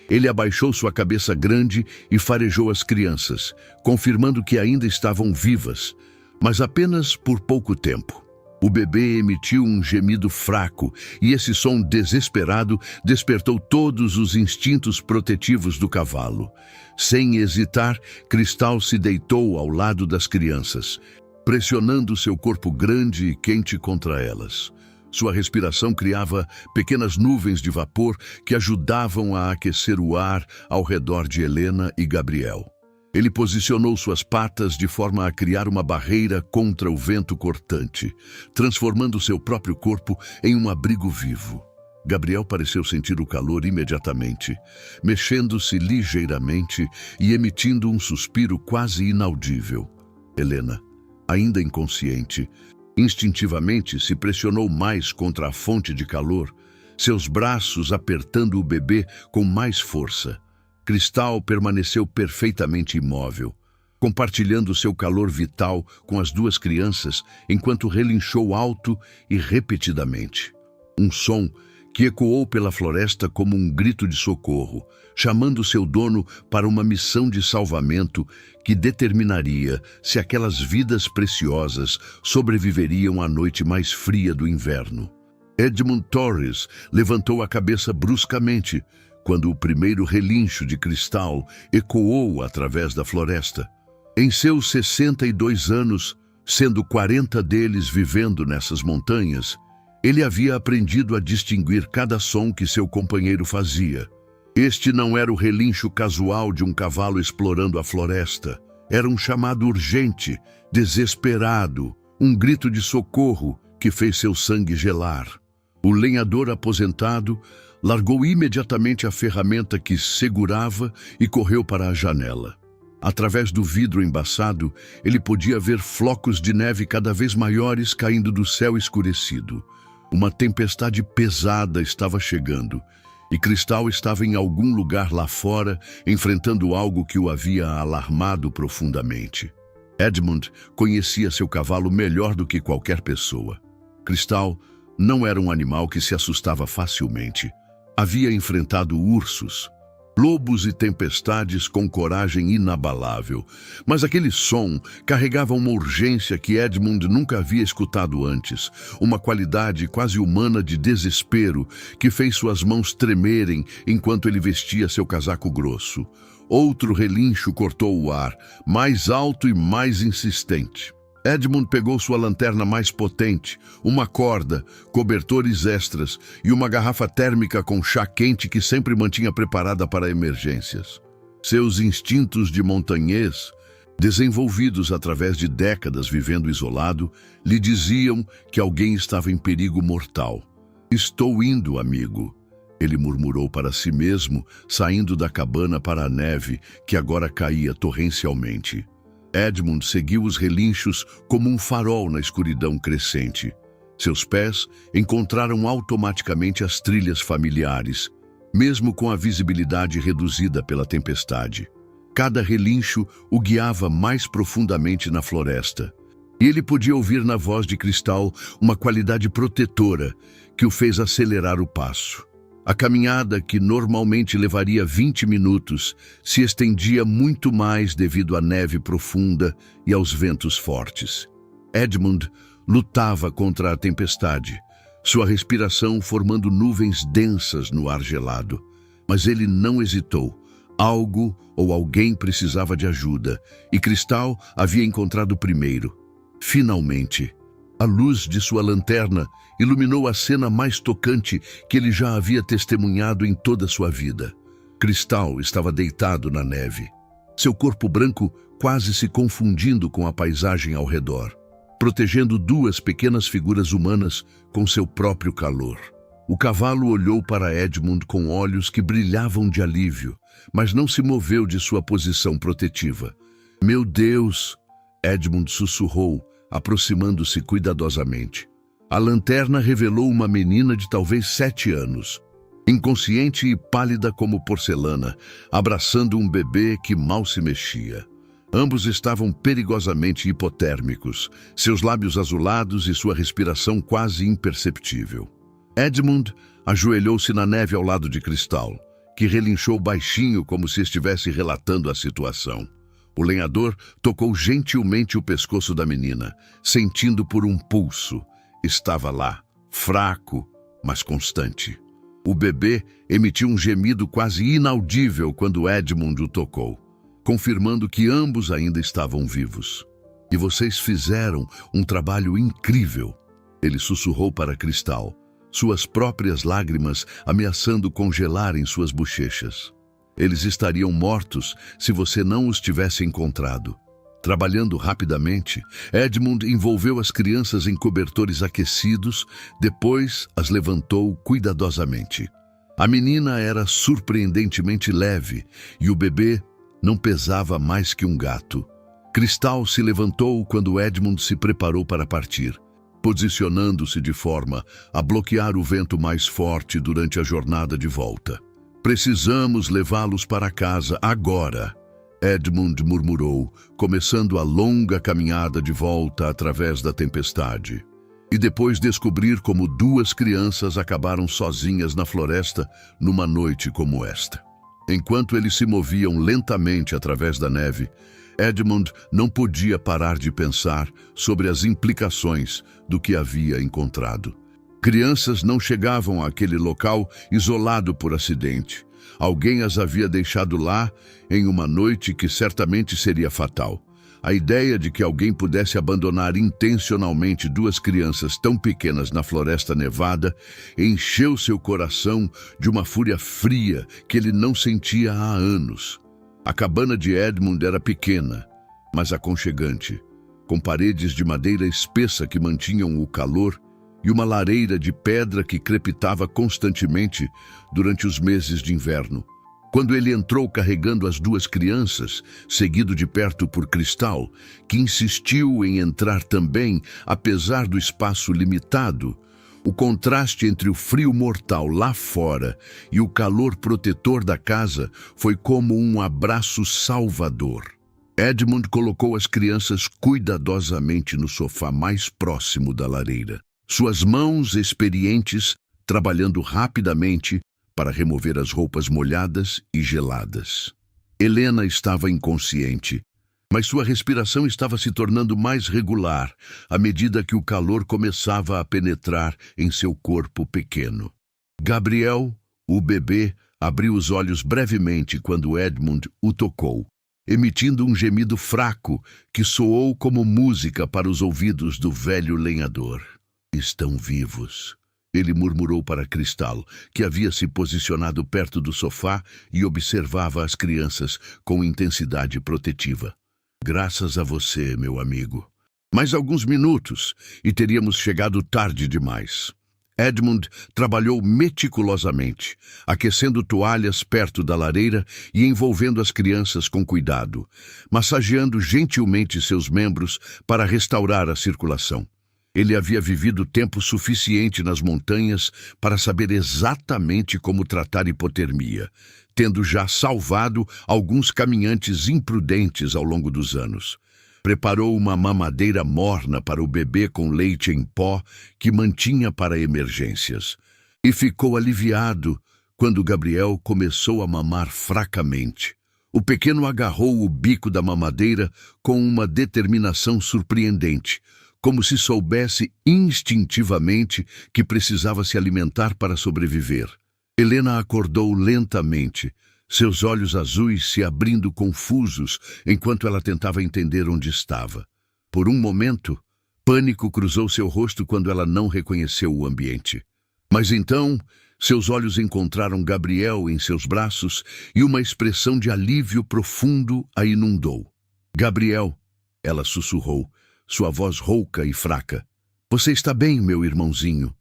Ele abaixou sua cabeça grande e farejou as crianças, confirmando que ainda estavam vivas, mas apenas por pouco tempo. O bebê emitiu um gemido fraco e esse som desesperado despertou todos os instintos protetivos do cavalo. Sem hesitar, Cristal se deitou ao lado das crianças, pressionando seu corpo grande e quente contra elas. Sua respiração criava pequenas nuvens de vapor que ajudavam a aquecer o ar ao redor de Helena e Gabriel. Ele posicionou suas patas de forma a criar uma barreira contra o vento cortante, transformando seu próprio corpo em um abrigo vivo. Gabriel pareceu sentir o calor imediatamente, mexendo-se ligeiramente e emitindo um suspiro quase inaudível. Helena, ainda inconsciente, instintivamente se pressionou mais contra a fonte de calor, seus braços apertando o bebê com mais força. Cristal permaneceu perfeitamente imóvel, compartilhando seu calor vital com as duas crianças enquanto relinchou alto e repetidamente. Um som que ecoou pela floresta como um grito de socorro, chamando seu dono para uma missão de salvamento que determinaria se aquelas vidas preciosas sobreviveriam à noite mais fria do inverno. Edmund Torres levantou a cabeça bruscamente quando o primeiro relincho de Cristal ecoou através da floresta. Em seus 62 anos, sendo 40 deles vivendo nessas montanhas, ele havia aprendido a distinguir cada som que seu companheiro fazia. Este não era o relincho casual de um cavalo explorando a floresta. Era um chamado urgente, desesperado, um grito de socorro que fez seu sangue gelar. O lenhador aposentado largou imediatamente a ferramenta que segurava e correu para a janela. Através do vidro embaçado, ele podia ver flocos de neve cada vez maiores caindo do céu escurecido. Uma tempestade pesada estava chegando, e Cristal estava em algum lugar lá fora, enfrentando algo que o havia alarmado profundamente. Edmund conhecia seu cavalo melhor do que qualquer pessoa. Cristal não era um animal que se assustava facilmente. Havia enfrentado ursos, lobos e tempestades com coragem inabalável, mas aquele som carregava uma urgência que Edmund nunca havia escutado antes, uma qualidade quase humana de desespero que fez suas mãos tremerem enquanto ele vestia seu casaco grosso. Outro relincho cortou o ar, mais alto e mais insistente. Edmund pegou sua lanterna mais potente, uma corda, cobertores extras e uma garrafa térmica com chá quente que sempre mantinha preparada para emergências. Seus instintos de montanhês, desenvolvidos através de décadas vivendo isolado, lhe diziam que alguém estava em perigo mortal. "Estou indo, amigo", ele murmurou para si mesmo, saindo da cabana para a neve que agora caía torrencialmente. Edmund seguiu os relinchos como um farol na escuridão crescente. Seus pés encontraram automaticamente as trilhas familiares, mesmo com a visibilidade reduzida pela tempestade. Cada relincho o guiava mais profundamente na floresta, e ele podia ouvir na voz de Cristal uma qualidade protetora que o fez acelerar o passo. A caminhada, que normalmente levaria 20 minutos, se estendia muito mais devido à neve profunda e aos ventos fortes. Edmund lutava contra a tempestade, sua respiração formando nuvens densas no ar gelado. Mas ele não hesitou. Algo ou alguém precisava de ajuda, e Cristal havia encontrado primeiro. Finalmente, a luz de sua lanterna iluminou a cena mais tocante que ele já havia testemunhado em toda sua vida. Cristal estava deitado na neve, seu corpo branco quase se confundindo com a paisagem ao redor, protegendo duas pequenas figuras humanas com seu próprio calor. O cavalo olhou para Edmund com olhos que brilhavam de alívio, mas não se moveu de sua posição protetiva. Meu Deus! Edmund sussurrou, aproximando-se cuidadosamente. A lanterna revelou uma menina de talvez 7 anos, inconsciente e pálida como porcelana, abraçando um bebê que mal se mexia. Ambos estavam perigosamente hipotérmicos, seus lábios azulados e sua respiração quase imperceptível. Edmund ajoelhou-se na neve ao lado de Cristal, que relinchou baixinho como se estivesse relatando a situação. O lenhador tocou gentilmente o pescoço da menina, sentindo por um pulso. Estava lá, fraco, mas constante. O bebê emitiu um gemido quase inaudível quando Edmund o tocou, confirmando que ambos ainda estavam vivos. E vocês fizeram um trabalho incrível, ele sussurrou para Cristal, suas próprias lágrimas ameaçando congelar em suas bochechas. Eles estariam mortos se você não os tivesse encontrado. Trabalhando rapidamente, Edmund envolveu as crianças em cobertores aquecidos, depois as levantou cuidadosamente. A menina era surpreendentemente leve e o bebê não pesava mais que um gato. Cristal se levantou quando Edmund se preparou para partir, posicionando-se de forma a bloquear o vento mais forte durante a jornada de volta. Precisamos levá-los para casa agora, Edmund murmurou, começando a longa caminhada de volta através da tempestade. E depois descobrir como 2 crianças acabaram sozinhas na floresta numa noite como esta. Enquanto eles se moviam lentamente através da neve, Edmund não podia parar de pensar sobre as implicações do que havia encontrado. Crianças não chegavam àquele local isolado por acidente. Alguém as havia deixado lá em uma noite que certamente seria fatal. A ideia de que alguém pudesse abandonar intencionalmente 2 crianças tão pequenas na floresta nevada encheu seu coração de uma fúria fria que ele não sentia há anos. A cabana de Edmund era pequena, mas aconchegante, com paredes de madeira espessa que mantinham o calor e uma lareira de pedra que crepitava constantemente durante os meses de inverno. Quando ele entrou carregando as 2 crianças, seguido de perto por Cristal, que insistiu em entrar também, apesar do espaço limitado, o contraste entre o frio mortal lá fora e o calor protetor da casa foi como um abraço salvador. Edmund colocou as crianças cuidadosamente no sofá mais próximo da lareira, suas mãos experientes trabalhando rapidamente para remover as roupas molhadas e geladas. Helena estava inconsciente, mas sua respiração estava se tornando mais regular à medida que o calor começava a penetrar em seu corpo pequeno. Gabriel, o bebê, abriu os olhos brevemente quando Edmund o tocou, emitindo um gemido fraco que soou como música para os ouvidos do velho lenhador. Estão vivos, ele murmurou para Cristal, que havia se posicionado perto do sofá e observava as crianças com intensidade protetiva. Graças a você, meu amigo. Mais alguns minutos e teríamos chegado tarde demais. Edmund trabalhou meticulosamente, aquecendo toalhas perto da lareira e envolvendo as crianças com cuidado, massageando gentilmente seus membros para restaurar a circulação. Ele havia vivido tempo suficiente nas montanhas para saber exatamente como tratar hipotermia, tendo já salvado alguns caminhantes imprudentes ao longo dos anos. Preparou uma mamadeira morna para o bebê com leite em pó que mantinha para emergências. E ficou aliviado quando Gabriel começou a mamar fracamente. O pequeno agarrou o bico da mamadeira com uma determinação surpreendente, como se soubesse instintivamente que precisava se alimentar para sobreviver. Helena acordou lentamente, seus olhos azuis se abrindo confusos enquanto ela tentava entender onde estava. Por um momento, pânico cruzou seu rosto quando ela não reconheceu o ambiente. Mas então, seus olhos encontraram Gabriel em seus braços e uma expressão de alívio profundo a inundou. Gabriel, ela sussurrou, sua voz rouca e fraca. Você está bem, meu irmãozinho?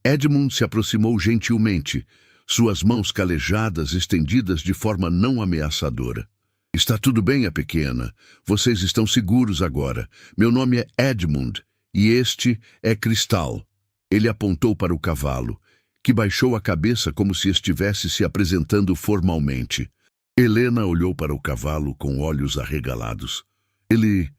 Edmund se aproximou gentilmente, suas mãos calejadas estendidas de forma não ameaçadora. Está tudo bem, a pequena. Vocês estão seguros agora. Meu nome é Edmund e este é Cristal. Ele apontou para o cavalo, que baixou a cabeça como se estivesse se apresentando formalmente. Helena olhou para o cavalo com olhos arregalados. Ele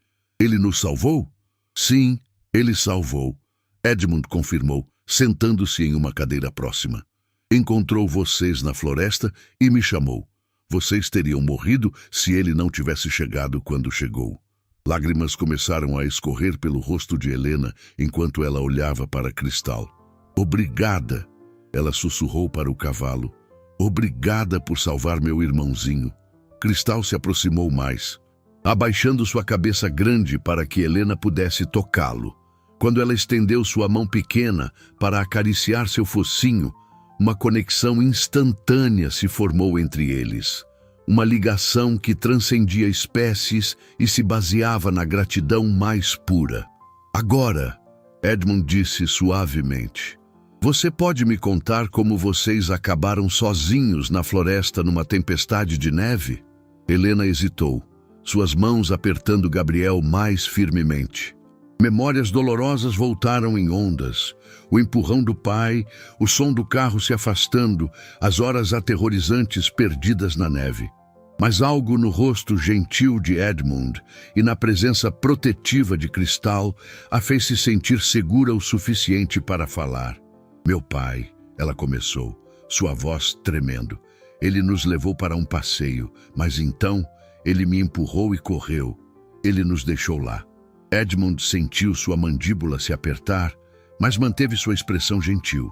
nos salvou? Sim, ele salvou. Edmund confirmou, sentando-se em uma cadeira próxima. Encontrou vocês na floresta e me chamou. Vocês teriam morrido se ele não tivesse chegado quando chegou. Lágrimas começaram a escorrer pelo rosto de Helena enquanto ela olhava para Cristal. Obrigada, ela sussurrou para o cavalo. Obrigada por salvar meu irmãozinho. Cristal se aproximou mais, abaixando sua cabeça grande para que Helena pudesse tocá-lo. Quando ela estendeu sua mão pequena para acariciar seu focinho, uma conexão instantânea se formou entre eles. Uma ligação que transcendia espécies e se baseava na gratidão mais pura. Agora, Edmund disse suavemente, você pode me contar como vocês acabaram sozinhos na floresta numa tempestade de neve? Helena hesitou, suas mãos apertando Gabriel mais firmemente. Memórias dolorosas voltaram em ondas. O empurrão do pai, o som do carro se afastando, as horas aterrorizantes perdidas na neve. Mas algo no rosto gentil de Edmund e na presença protetiva de Cristal a fez se sentir segura o suficiente para falar. Meu pai, ela começou, sua voz tremendo. Ele nos levou para um passeio, mas então ele me empurrou e correu. Ele nos deixou lá. Edmund sentiu sua mandíbula se apertar, mas manteve sua expressão gentil.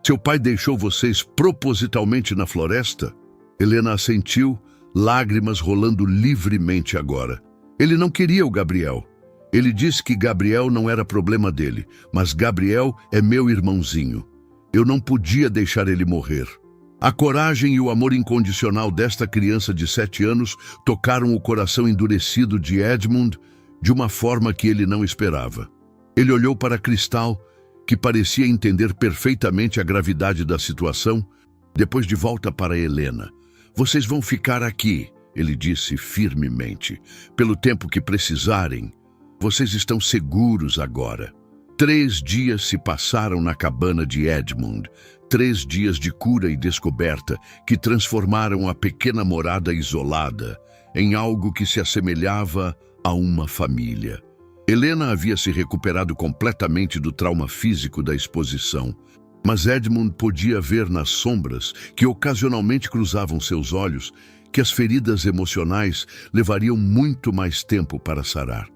Seu pai deixou vocês propositalmente na floresta? Helena assentiu, lágrimas rolando livremente agora. Ele não queria o Gabriel. Ele disse que Gabriel não era problema dele, mas Gabriel é meu irmãozinho. Eu não podia deixar ele morrer. A coragem e o amor incondicional desta criança de 7 anos tocaram o coração endurecido de Edmund de uma forma que ele não esperava. Ele olhou para Cristal, que parecia entender perfeitamente a gravidade da situação, depois de volta para Helena. Vocês vão ficar aqui, ele disse firmemente, pelo tempo que precisarem. Vocês estão seguros agora. 3 dias se passaram na cabana de Edmund, 3 dias de cura e descoberta que transformaram a pequena morada isolada em algo que se assemelhava a uma família. Helena havia se recuperado completamente do trauma físico da exposição, mas Edmund podia ver nas sombras que ocasionalmente cruzavam seus olhos que as feridas emocionais levariam muito mais tempo para sarar.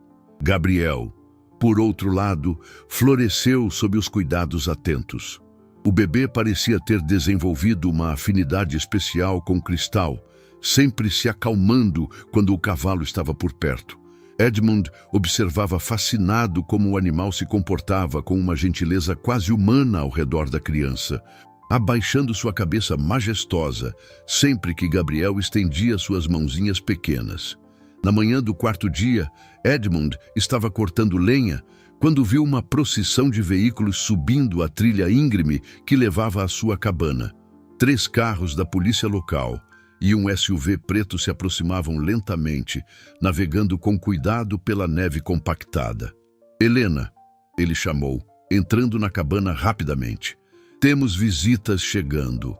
Gabriel, por outro lado, floresceu sob os cuidados atentos. O bebê parecia ter desenvolvido uma afinidade especial com Cristal, sempre se acalmando quando o cavalo estava por perto. Edmund observava fascinado como o animal se comportava com uma gentileza quase humana ao redor da criança, abaixando sua cabeça majestosa sempre que Gabriel estendia suas mãozinhas pequenas. Na manhã do 4º dia, Edmund estava cortando lenha quando viu uma procissão de veículos subindo a trilha íngreme que levava à sua cabana. 3 carros da polícia local e um SUV preto se aproximavam lentamente, navegando com cuidado pela neve compactada. Helena, ele chamou, entrando na cabana rapidamente. Temos visitas chegando.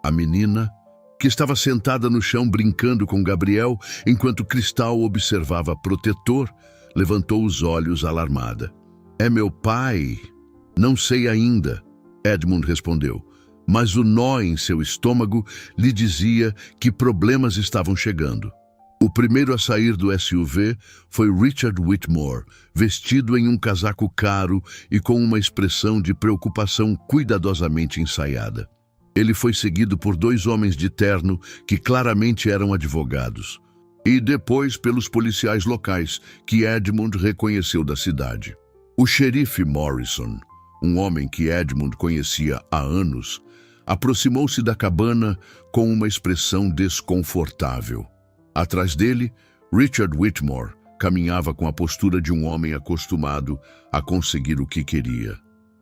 A menina, que estava sentada no chão brincando com Gabriel, enquanto Cristal observava protetor, levantou os olhos alarmada. É meu pai? Não sei ainda, Edmund respondeu. Mas o nó em seu estômago lhe dizia que problemas estavam chegando. O primeiro a sair do SUV foi Richard Whitmore, vestido em um casaco caro e com uma expressão de preocupação cuidadosamente ensaiada. Ele foi seguido por 2 homens de terno que claramente eram advogados, e depois pelos policiais locais que Edmund reconheceu da cidade. O xerife Morrison, um homem que Edmund conhecia há anos, aproximou-se da cabana com uma expressão desconfortável. Atrás dele, Richard Whitmore caminhava com a postura de um homem acostumado a conseguir o que queria.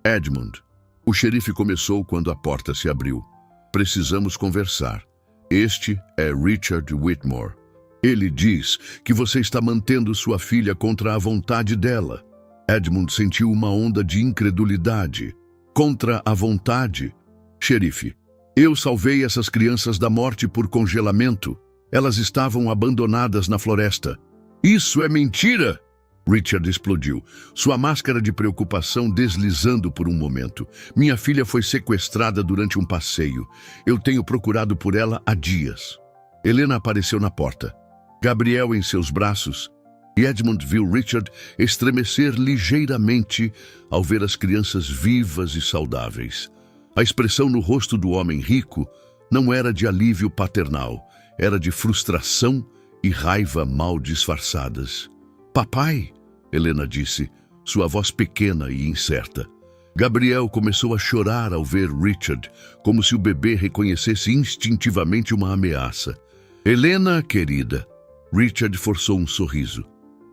Edmund, O xerife começou quando a porta se abriu. Precisamos conversar. Este é Richard Whitmore. Ele diz que você está mantendo sua filha contra a vontade dela. Edmund sentiu uma onda de incredulidade. Contra a vontade? Xerife, eu salvei essas crianças da morte por congelamento. Elas estavam abandonadas na floresta. Isso é mentira! Richard explodiu, sua máscara de preocupação deslizando por um momento. Minha filha foi sequestrada durante um passeio. Eu tenho procurado por ela há dias. Helena apareceu na porta. Gabriel em seus braços. E Edmund viu Richard estremecer ligeiramente ao ver as crianças vivas e saudáveis. A expressão no rosto do homem rico não era de alívio paternal, era de frustração e raiva mal disfarçadas. Papai, Helena disse, sua voz pequena e incerta. Gabriel começou a chorar ao ver Richard, como se o bebê reconhecesse instintivamente uma ameaça. Helena, querida. Richard forçou um sorriso.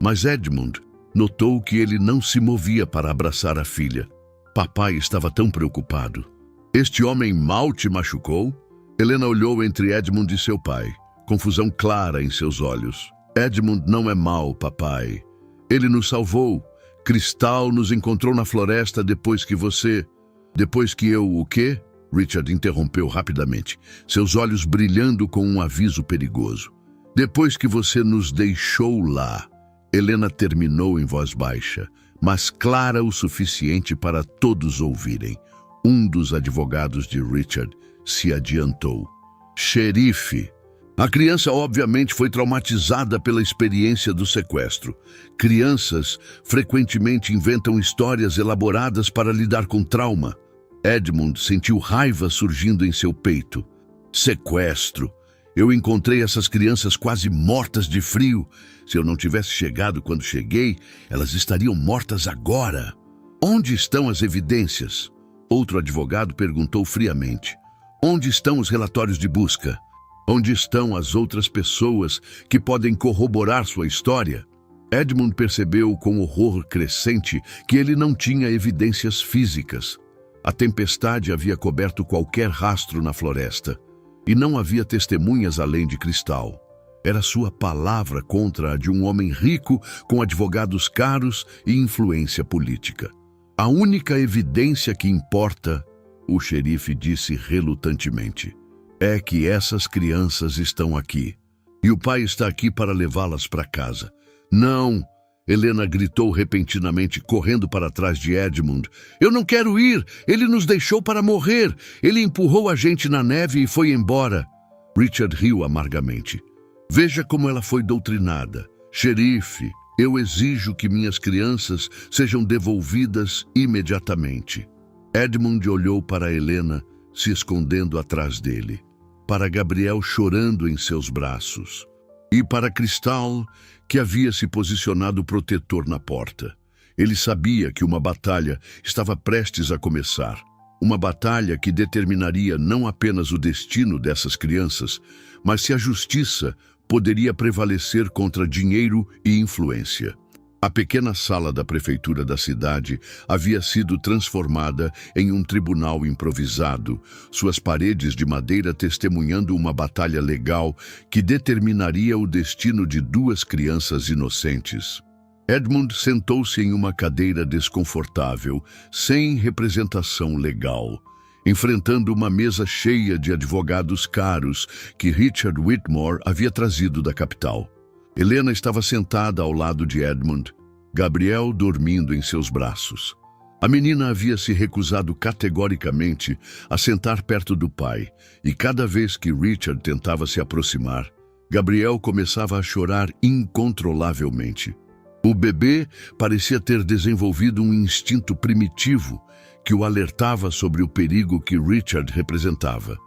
Mas Edmund notou que ele não se movia para abraçar a filha. Papai estava tão preocupado. Este homem mal te machucou? Helena olhou entre Edmund e seu pai, confusão clara em seus olhos. Edmund não é mau, papai. Ele nos salvou. Cristal nos encontrou na floresta depois que você... Depois que eu o quê? Richard interrompeu rapidamente, seus olhos brilhando com um aviso perigoso. Depois que você nos deixou lá. Helena terminou em voz baixa, mas clara o suficiente para todos ouvirem. Um dos advogados de Richard se adiantou. Xerife. A criança obviamente foi traumatizada pela experiência do sequestro. Crianças frequentemente inventam histórias elaboradas para lidar com trauma. Edmund sentiu raiva surgindo em seu peito. Sequestro. Eu encontrei essas crianças quase mortas de frio. Se eu não tivesse chegado quando cheguei, elas estariam mortas agora. Onde estão as evidências? Outro advogado perguntou friamente. Onde estão os relatórios de busca? Onde estão as outras pessoas que podem corroborar sua história? Edmund percebeu com horror crescente que ele não tinha evidências físicas. A tempestade havia coberto qualquer rastro na floresta, e não havia testemunhas além de Cristal. Era sua palavra contra a de um homem rico com advogados caros e influência política. A única evidência que importa, o xerife disse relutantemente, é que essas crianças estão aqui. E o pai está aqui para levá-las para casa. Não! Helena gritou repentinamente, correndo para trás de Edmund. Eu não quero ir! Ele nos deixou para morrer! Ele empurrou a gente na neve e foi embora. Richard riu amargamente. Veja como ela foi doutrinada. Xerife, eu exijo que minhas crianças sejam devolvidas imediatamente. Edmund olhou para Helena, se escondendo atrás dele. Para Gabriel chorando em seus braços. E para Cristal, que havia se posicionado protetor na porta. Ele sabia que uma batalha estava prestes a começar. Uma batalha que determinaria não apenas o destino dessas crianças, mas se a justiça poderia prevalecer contra dinheiro e influência. A pequena sala da prefeitura da cidade havia sido transformada em um tribunal improvisado, suas paredes de madeira testemunhando uma batalha legal que determinaria o destino de duas crianças inocentes. Edmund sentou-se em uma cadeira desconfortável, sem representação legal, enfrentando uma mesa cheia de advogados caros que Richard Whitmore havia trazido da capital. Helena estava sentada ao lado de Edmund, Gabriel dormindo em seus braços. A menina havia se recusado categoricamente a sentar perto do pai, e cada vez que Richard tentava se aproximar, Gabriel começava a chorar incontrolavelmente. O bebê parecia ter desenvolvido um instinto primitivo que o alertava sobre o perigo que Richard representava.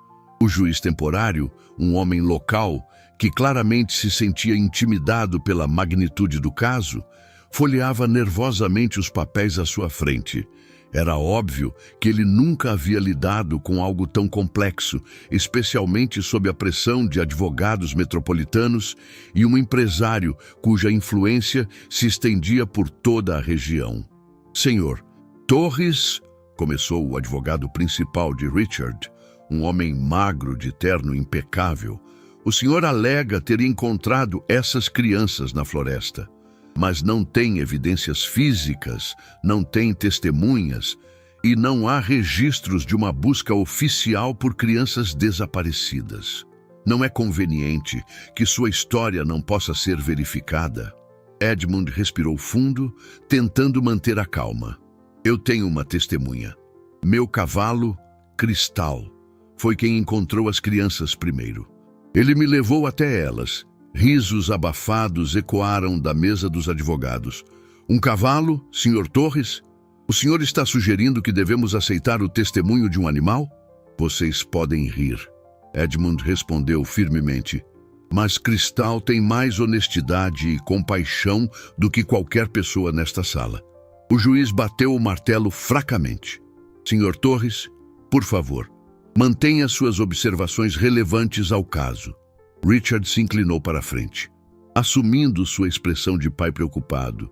O juiz temporário, um homem local, que claramente se sentia intimidado pela magnitude do caso, folheava nervosamente os papéis à sua frente. Era óbvio que ele nunca havia lidado com algo tão complexo, especialmente sob a pressão de advogados metropolitanos e um empresário cuja influência se estendia por toda a região. Senhor, Torres começou o advogado principal de Richard, um homem magro de terno impecável. O senhor alega ter encontrado essas crianças na floresta, mas não tem evidências físicas, não tem testemunhas e não há registros de uma busca oficial por crianças desaparecidas. Não é conveniente que sua história não possa ser verificada. Edmund respirou fundo, tentando manter a calma. Eu tenho uma testemunha. Meu cavalo, Cristal, foi quem encontrou as crianças primeiro. Ele me levou até elas. Risos abafados ecoaram da mesa dos advogados. Um cavalo, Sr. Torres? O senhor está sugerindo que devemos aceitar o testemunho de um animal? Vocês podem rir. Edmund respondeu firmemente. Mas Cristal tem mais honestidade e compaixão do que qualquer pessoa nesta sala. O juiz bateu o martelo fracamente. Sr. Torres, por favor, mantenha suas observações relevantes ao caso. Richard se inclinou para a frente, assumindo sua expressão de pai preocupado.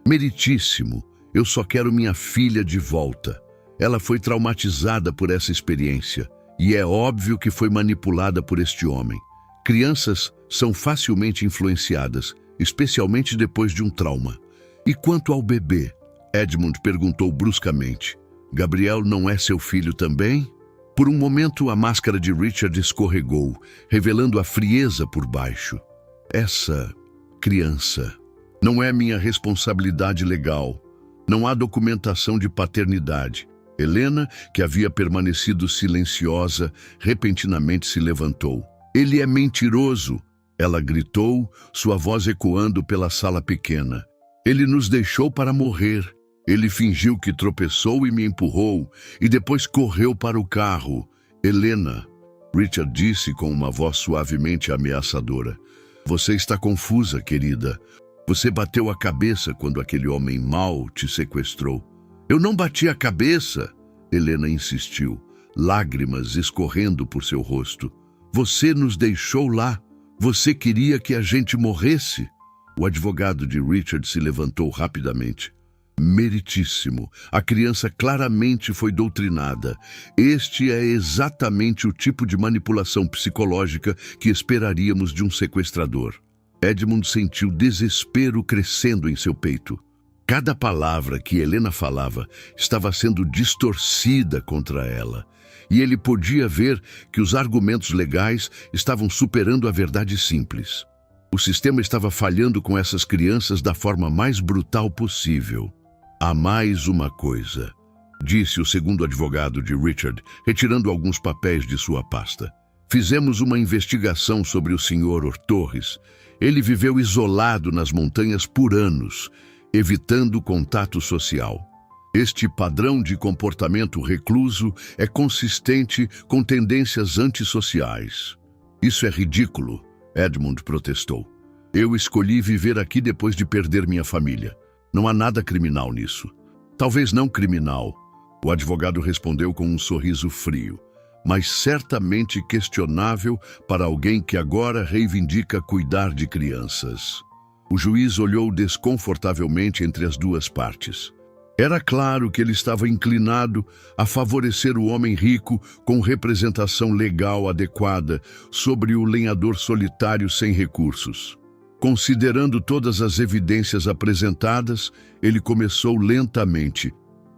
Meritíssimo, eu só quero minha filha de volta. Ela foi traumatizada por essa experiência e é óbvio que foi manipulada por este homem. Crianças são facilmente influenciadas, especialmente depois de um trauma. E quanto ao bebê? Edmund perguntou bruscamente. Gabriel não é seu filho também? Por um momento, a máscara de Richard escorregou, revelando a frieza por baixo. Essa criança não é minha responsabilidade legal. Não há documentação de paternidade. Helena, que havia permanecido silenciosa, repentinamente se levantou. Ele é mentiroso, ela gritou, sua voz ecoando pela sala pequena. Ele nos deixou para morrer. Ele fingiu que tropeçou e me empurrou, e depois correu para o carro. Helena, Richard disse com uma voz suavemente ameaçadora. Você está confusa, querida. Você bateu a cabeça quando aquele homem mau te sequestrou. Eu não bati a cabeça, Helena insistiu, lágrimas escorrendo por seu rosto. Você nos deixou lá. Você queria que a gente morresse? O advogado de Richard se levantou rapidamente. Meritíssimo. A criança claramente foi doutrinada. Este é exatamente o tipo de manipulação psicológica que esperaríamos de um sequestrador. Edmund sentiu desespero crescendo em seu peito. Cada palavra que Helena falava estava sendo distorcida contra ela, e ele podia ver que os argumentos legais estavam superando a verdade simples. O sistema estava falhando com essas crianças da forma mais brutal possível. Há mais uma coisa, disse o segundo advogado de Richard, retirando alguns papéis de sua pasta. Fizemos uma investigação sobre o Sr. Torres. Ele viveu isolado nas montanhas por anos, evitando contato social. Este padrão de comportamento recluso é consistente com tendências antissociais. Isso é ridículo, Edmund protestou. Eu escolhi viver aqui depois de perder minha família. Não há nada criminal nisso. Talvez não criminal, o advogado respondeu com um sorriso frio, mas certamente questionável para alguém que agora reivindica cuidar de crianças. O juiz olhou desconfortavelmente entre as duas partes. Era claro que ele estava inclinado a favorecer o homem rico com representação legal adequada sobre o lenhador solitário sem recursos. Considerando todas as evidências apresentadas, ele começou lentamente,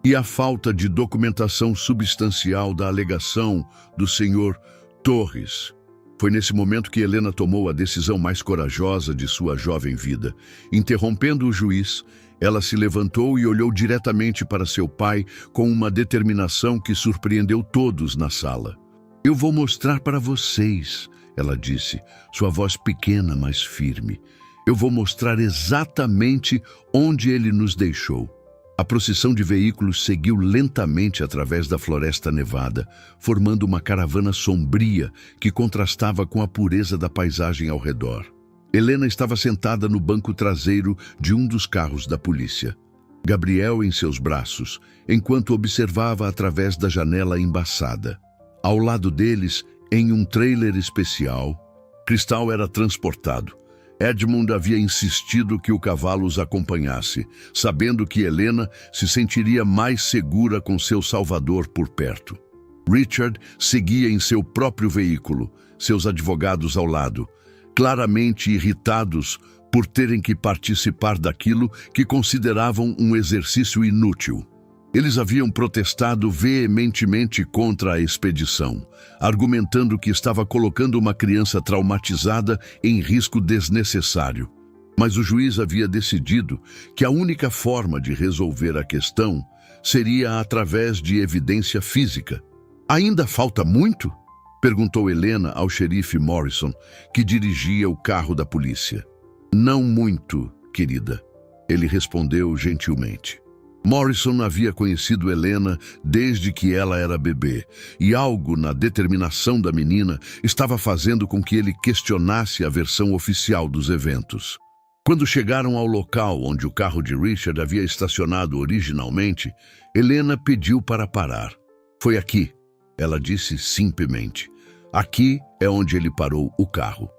e a falta de documentação substancial da alegação do Sr. Torres. Foi nesse momento que Helena tomou a decisão mais corajosa de sua jovem vida. Interrompendo o juiz, ela se levantou e olhou diretamente para seu pai com uma determinação que surpreendeu todos na sala. Eu vou mostrar para vocês, ela disse, sua voz pequena, mas firme. Eu vou mostrar exatamente onde ele nos deixou. A procissão de veículos seguiu lentamente através da floresta nevada, formando uma caravana sombria que contrastava com a pureza da paisagem ao redor. Helena estava sentada no banco traseiro de um dos carros da polícia. Gabriel em seus braços, enquanto observava através da janela embaçada. Ao lado deles, em um trailer especial, Cristal era transportado. Edmund havia insistido que o cavalo os acompanhasse, sabendo que Helena se sentiria mais segura com seu salvador por perto. Richard seguia em seu próprio veículo, seus advogados ao lado, claramente irritados por terem que participar daquilo que consideravam um exercício inútil. Eles haviam protestado veementemente contra a expedição, argumentando que estava colocando uma criança traumatizada em risco desnecessário. Mas o juiz havia decidido que a única forma de resolver a questão seria através de evidência física. «Ainda falta muito?» perguntou Helena ao xerife Morrison, que dirigia o carro da polícia. «Não muito, querida», ele respondeu gentilmente. Morrison havia conhecido Helena desde que ela era bebê, e algo na determinação da menina estava fazendo com que ele questionasse a versão oficial dos eventos. Quando chegaram ao local onde o carro de Richard havia estacionado originalmente, Helena pediu para parar. «Foi aqui», ela disse simplesmente. «Aqui é onde ele parou o carro».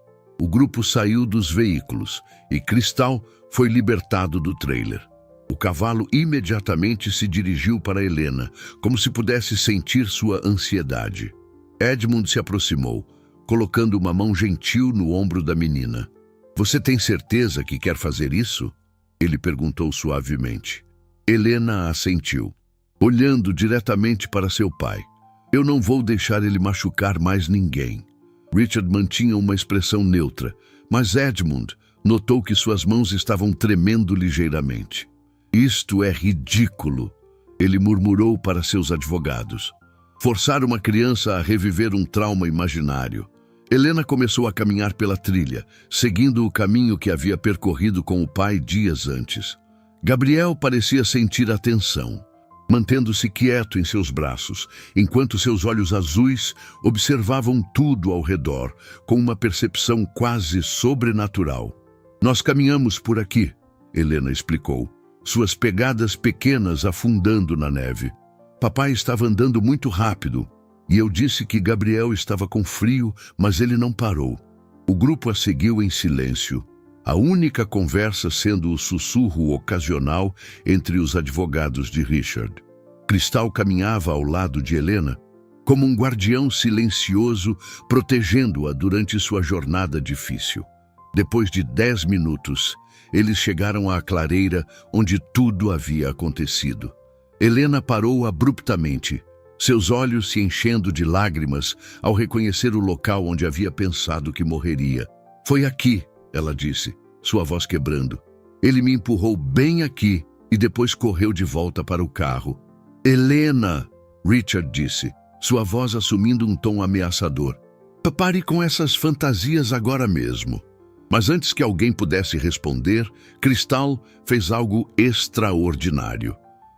O grupo saiu dos veículos e Crystal foi libertado do trailer. O cavalo imediatamente se dirigiu para Helena, como se pudesse sentir sua ansiedade. Edmund se aproximou, colocando uma mão gentil no ombro da menina. «Você tem certeza que quer fazer isso?» ele perguntou suavemente. Helena assentiu, olhando diretamente para seu pai. «Eu não vou deixar ele machucar mais ninguém». Richard mantinha uma expressão neutra, mas Edmund notou que suas mãos estavam tremendo ligeiramente. «Isto é ridículo», ele murmurou para seus advogados. «Forçar uma criança a reviver um trauma imaginário». Helena começou a caminhar pela trilha, seguindo o caminho que havia percorrido com o pai dias antes. Gabriel parecia sentir a tensão, mantendo-se quieto em seus braços, enquanto seus olhos azuis observavam tudo ao redor, com uma percepção quase sobrenatural. «Nós caminhamos por aqui», Helena explicou, suas pegadas pequenas afundando na neve. «Papai estava andando muito rápido, e eu disse que Gabriel estava com frio, mas ele não parou». O grupo a seguiu em silêncio, a única conversa sendo o sussurro ocasional entre os advogados de Richard. Crystal caminhava ao lado de Helena, como um guardião silencioso protegendo-a durante sua jornada difícil. Depois de 10 minutos, eles chegaram à clareira onde tudo havia acontecido. Helena parou abruptamente, seus olhos se enchendo de lágrimas ao reconhecer o local onde havia pensado que morreria. «Foi aqui», ela disse, sua voz quebrando. «Ele me empurrou bem aqui e depois correu de volta para o carro». «Helena», Richard disse, sua voz assumindo um tom ameaçador. «Pare com essas fantasias agora mesmo». Mas antes que alguém pudesse responder, Crystal fez algo extraordinário.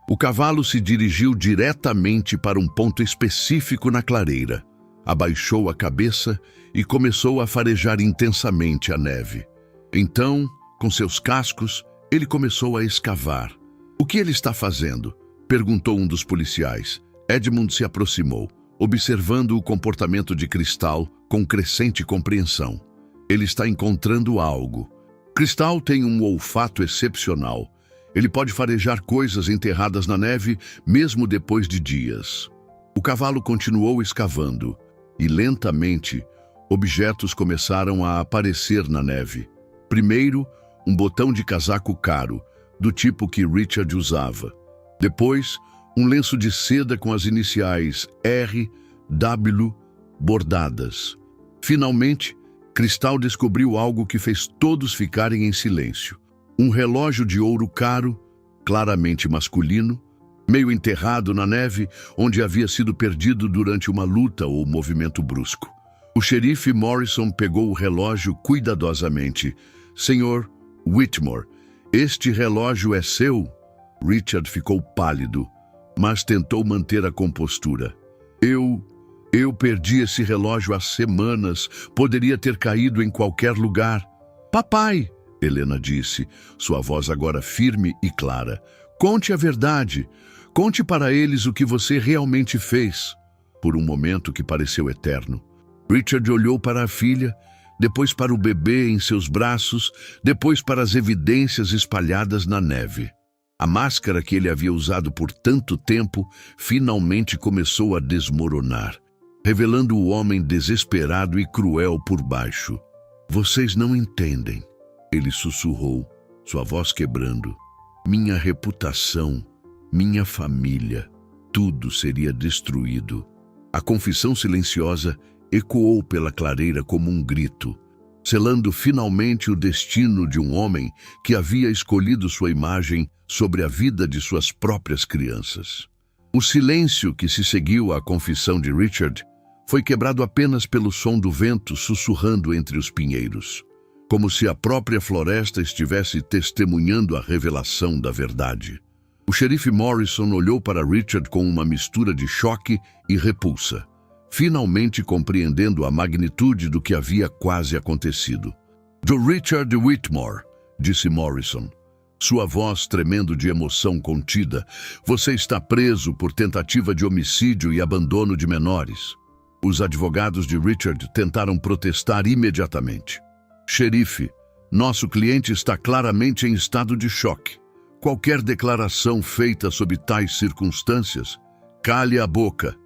O cavalo se dirigiu diretamente para um ponto específico na clareira, abaixou a cabeça e começou a farejar intensamente a neve. Então, com seus cascos, ele começou a escavar. «O que ele está fazendo?», perguntou um dos policiais. Edmund se aproximou, observando o comportamento de Crystal com crescente compreensão. «Ele está encontrando algo. Crystal tem um olfato excepcional. Ele pode farejar coisas enterradas na neve mesmo depois de dias». O cavalo continuou escavando e, lentamente, objetos começaram a aparecer na neve. Primeiro, um botão de casaco caro, do tipo que Richard usava. Depois, um lenço de seda com as iniciais R.W. bordadas. Finalmente, Crystal descobriu algo que fez todos ficarem em silêncio. Um relógio de ouro caro, claramente masculino, meio enterrado na neve, onde havia sido perdido durante uma luta ou movimento brusco. O xerife Morrison pegou o relógio cuidadosamente. «Senhor Whitmore, este relógio é seu?» Richard ficou pálido, mas tentou manter a compostura. Eu perdi esse relógio há semanas. Poderia ter caído em qualquer lugar». «Papai», Helena disse, sua voz agora firme e clara, «conte a verdade. Conte para eles o que você realmente fez». Por um momento que pareceu eterno, Richard olhou para a filha, depois para o bebê em seus braços, depois para as evidências espalhadas na neve. A máscara que ele havia usado por tanto tempo finalmente começou a desmoronar, revelando o homem desesperado e cruel por baixo. "Vocês não entendem", ele sussurrou, sua voz quebrando. "Minha reputação, minha família, tudo seria destruído." A confissão silenciosa ecoou pela clareira como um grito, selando finalmente o destino de um homem que havia escolhido sua imagem sobre a vida de suas próprias crianças. O silêncio que se seguiu à confissão de Richard foi quebrado apenas pelo som do vento sussurrando entre os pinheiros, como se a própria floresta estivesse testemunhando a revelação da verdade. O xerife Morrison olhou para Richard com uma mistura de choque e repulsa, finalmente compreendendo a magnitude do que havia quase acontecido. "Do Richard Whitmore", disse Morrison, sua voz tremendo de emoção contida, "você está preso por tentativa de homicídio e abandono de menores." Os advogados de Richard tentaram protestar imediatamente. "Xerife, nosso cliente está claramente em estado de choque. Qualquer declaração feita sob tais circunstâncias..." "Cale a boca",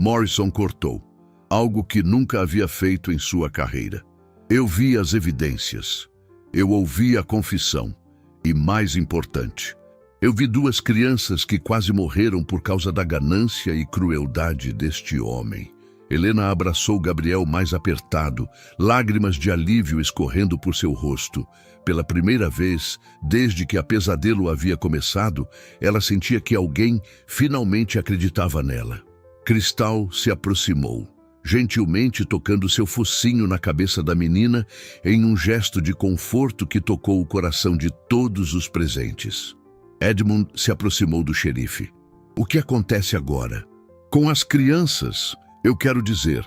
Morrison cortou, algo que nunca havia feito em sua carreira. "Eu vi as evidências. Eu ouvi a confissão. E mais importante, eu vi 2 crianças que quase morreram por causa da ganância e crueldade deste homem." Helena abraçou Gabriel mais apertado, lágrimas de alívio escorrendo por seu rosto. Pela primeira vez, desde que a pesadelo havia começado, ela sentia que alguém finalmente acreditava nela. Cristal se aproximou, gentilmente tocando seu focinho na cabeça da menina em um gesto de conforto que tocou o coração de todos os presentes. Edmund se aproximou do xerife. "O que acontece agora?" "Com as crianças, eu quero dizer."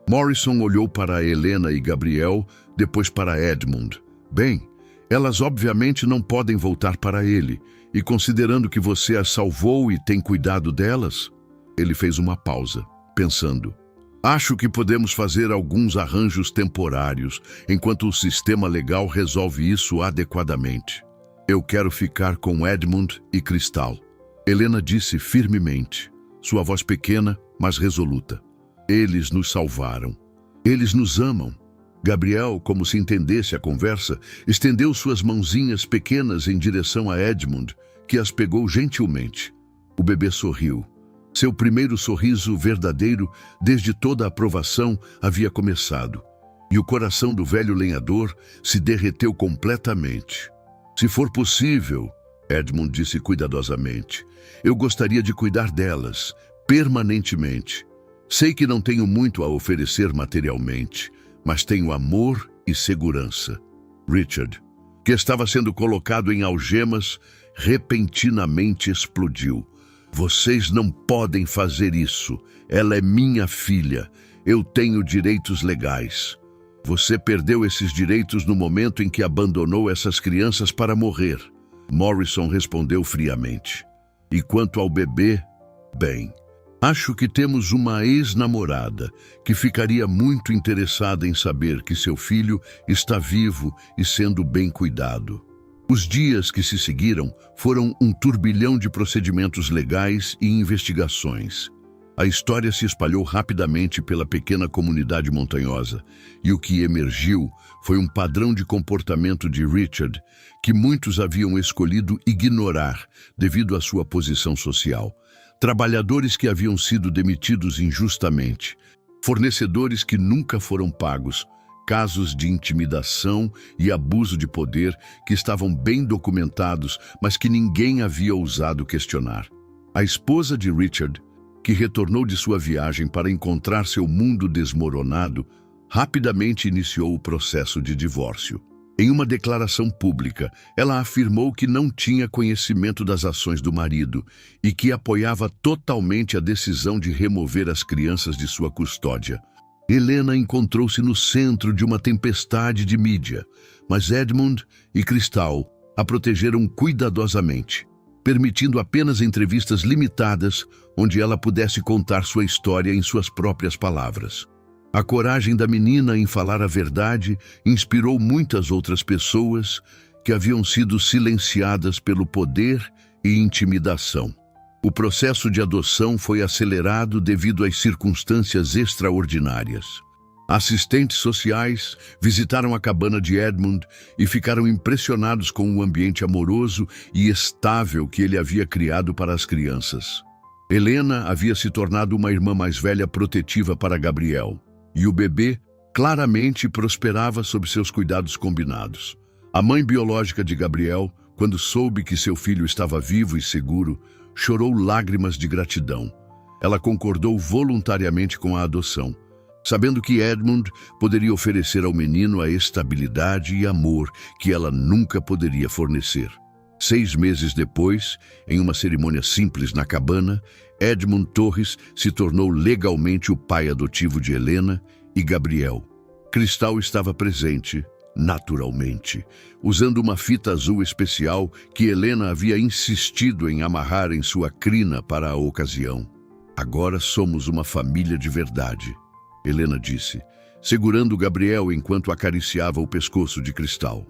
Morrison olhou para Helena e Gabriel, depois para Edmund. "Bem, elas obviamente não podem voltar para ele, e considerando que você as salvou e tem cuidado delas..." Ele fez uma pausa, pensando. "Acho que podemos fazer alguns arranjos temporários, enquanto o sistema legal resolve isso adequadamente. Eu quero ficar com Edmund e Cristal." Helena disse firmemente, sua voz pequena, mas resoluta. "Eles nos salvaram. Eles nos amam." Gabriel, como se entendesse a conversa, estendeu suas mãozinhas pequenas em direção a Edmund, que as pegou gentilmente. O bebê sorriu. Seu primeiro sorriso verdadeiro, desde toda a aprovação, havia começado, e o coração do velho lenhador se derreteu completamente. "Se for possível", Edmund disse cuidadosamente, "eu gostaria de cuidar delas, permanentemente. Sei que não tenho muito a oferecer materialmente, mas tenho amor e segurança." Richard, que estava sendo colocado em algemas, repentinamente explodiu. "Vocês não podem fazer isso. Ela é minha filha. Eu tenho direitos legais." "Você perdeu esses direitos no momento em que abandonou essas crianças para morrer", Morrison respondeu friamente. "E quanto ao bebê, bem, acho que temos uma ex-namorada que ficaria muito interessada em saber que seu filho está vivo e sendo bem cuidado." Os dias que se seguiram foram um turbilhão de procedimentos legais e investigações. A história se espalhou rapidamente pela pequena comunidade montanhosa, e o que emergiu foi um padrão de comportamento de Richard que muitos haviam escolhido ignorar devido à sua posição social. Trabalhadores que haviam sido demitidos injustamente, fornecedores que nunca foram pagos, casos de intimidação e abuso de poder que estavam bem documentados, mas que ninguém havia ousado questionar. A esposa de Richard, que retornou de sua viagem para encontrar seu mundo desmoronado, rapidamente iniciou o processo de divórcio. Em uma declaração pública, ela afirmou que não tinha conhecimento das ações do marido e que apoiava totalmente a decisão de remover as crianças de sua custódia. Helena encontrou-se no centro de uma tempestade de mídia, mas Edmund e Cristal a protegeram cuidadosamente, permitindo apenas entrevistas limitadas onde ela pudesse contar sua história em suas próprias palavras. A coragem da menina em falar a verdade inspirou muitas outras pessoas que haviam sido silenciadas pelo poder e intimidação. O processo de adoção foi acelerado devido às circunstâncias extraordinárias. Assistentes sociais visitaram a cabana de Edmund e ficaram impressionados com o ambiente amoroso e estável que ele havia criado para as crianças. Helena havia se tornado uma irmã mais velha protetiva para Gabriel, e o bebê claramente prosperava sob seus cuidados combinados. A mãe biológica de Gabriel, quando soube que seu filho estava vivo e seguro, chorou lágrimas de gratidão. Ela concordou voluntariamente com a adoção, sabendo que Edmund poderia oferecer ao menino a estabilidade e amor que ela nunca poderia fornecer. 6 meses depois, em uma cerimônia simples na cabana, Edmund Torres se tornou legalmente o pai adotivo de Helena e Gabriel. Cristal estava presente, naturalmente, usando uma fita azul especial que Helena havia insistido em amarrar em sua crina para a ocasião. "Agora somos uma família de verdade", Helena disse, segurando Gabriel enquanto acariciava o pescoço de Cristal.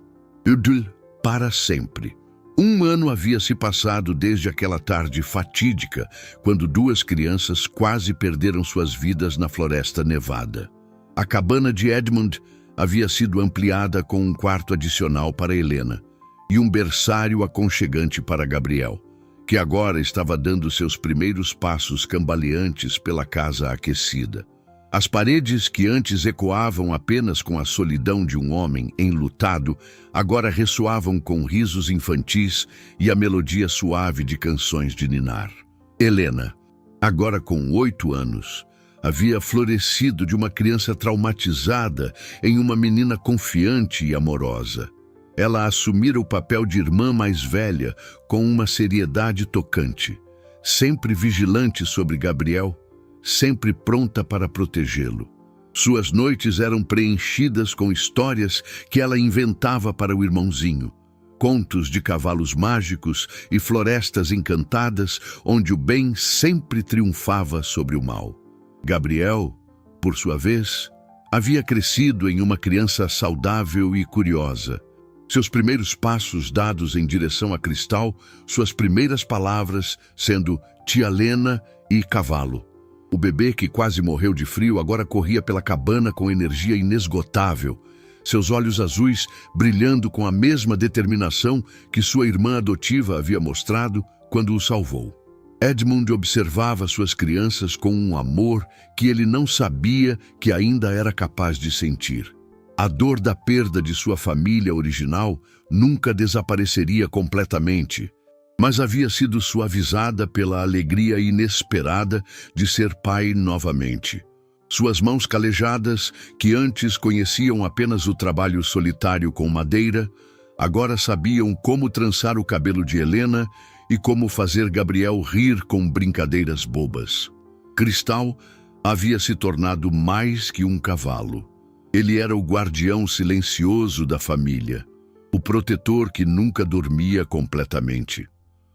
Udl para sempre. 1 ano havia se passado desde aquela tarde fatídica, quando 2 crianças quase perderam suas vidas na floresta nevada. A cabana de Edmund havia sido ampliada com um quarto adicional para Helena e um berçário aconchegante para Gabriel, que agora estava dando seus primeiros passos cambaleantes pela casa aquecida. As paredes que antes ecoavam apenas com a solidão de um homem enlutado, agora ressoavam com risos infantis e a melodia suave de canções de ninar. Helena, agora com 8 anos, havia florescido de uma criança traumatizada em uma menina confiante e amorosa. Ela assumira o papel de irmã mais velha com uma seriedade tocante, sempre vigilante sobre Gabriel, sempre pronta para protegê-lo. Suas noites eram preenchidas com histórias que ela inventava para o irmãozinho. Contos de cavalos mágicos e florestas encantadas onde o bem sempre triunfava sobre o mal. Gabriel, por sua vez, havia crescido em uma criança saudável e curiosa. Seus primeiros passos dados em direção a Cristal, suas primeiras palavras sendo tia Lena e cavalo. O bebê, que quase morreu de frio, agora corria pela cabana com energia inesgotável, seus olhos azuis brilhando com a mesma determinação que sua irmã adotiva havia mostrado quando o salvou. Edmund observava suas crianças com um amor que ele não sabia que ainda era capaz de sentir. A dor da perda de sua família original nunca desapareceria completamente, mas havia sido suavizada pela alegria inesperada de ser pai novamente. Suas mãos calejadas, que antes conheciam apenas o trabalho solitário com madeira, agora sabiam como trançar o cabelo de Helena e como fazer Gabriel rir com brincadeiras bobas. Cristal havia se tornado mais que um cavalo. Ele era o guardião silencioso da família, o protetor que nunca dormia completamente.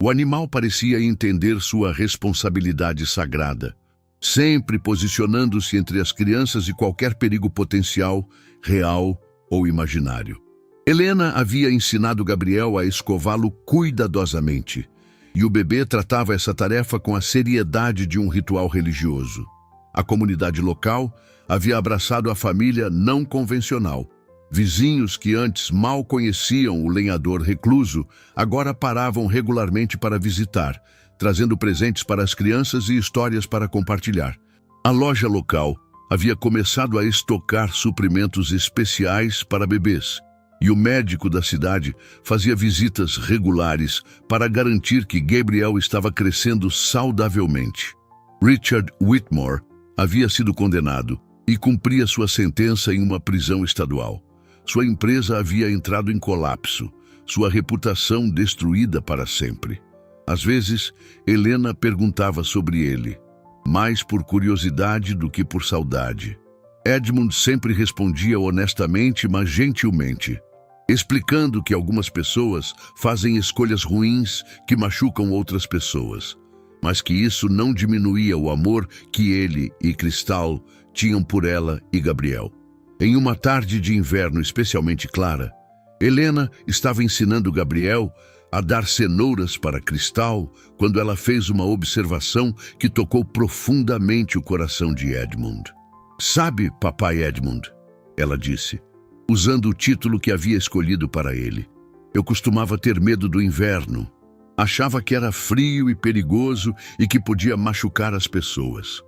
O animal parecia entender sua responsabilidade sagrada, sempre posicionando-se entre as crianças e qualquer perigo potencial, real ou imaginário. Helena havia ensinado Gabriel a escová-lo cuidadosamente, e o bebê tratava essa tarefa com a seriedade de um ritual religioso. A comunidade local havia abraçado a família não convencional. Vizinhos que antes mal conheciam o lenhador recluso, agora paravam regularmente para visitar, trazendo presentes para as crianças e histórias para compartilhar. A loja local havia começado a estocar suprimentos especiais para bebês, e o médico da cidade fazia visitas regulares para garantir que Gabriel estava crescendo saudavelmente. Richard Whitmore havia sido condenado e cumpria sua sentença em uma prisão estadual. Sua empresa havia entrado em colapso, sua reputação destruída para sempre. Às vezes, Helena perguntava sobre ele, mais por curiosidade do que por saudade. Edmund sempre respondia honestamente, mas gentilmente, explicando que algumas pessoas fazem escolhas ruins que machucam outras pessoas, mas que isso não diminuía o amor que ele e Cristal tinham por ela e Gabriel. Em uma tarde de inverno especialmente clara, Helena estava ensinando Gabriel a dar cenouras para Cristal quando ela fez uma observação que tocou profundamente o coração de Edmund. "Sabe, papai Edmund", ela disse, usando o título que havia escolhido para ele, "eu costumava ter medo do inverno. Achava que era frio e perigoso e que podia machucar as pessoas.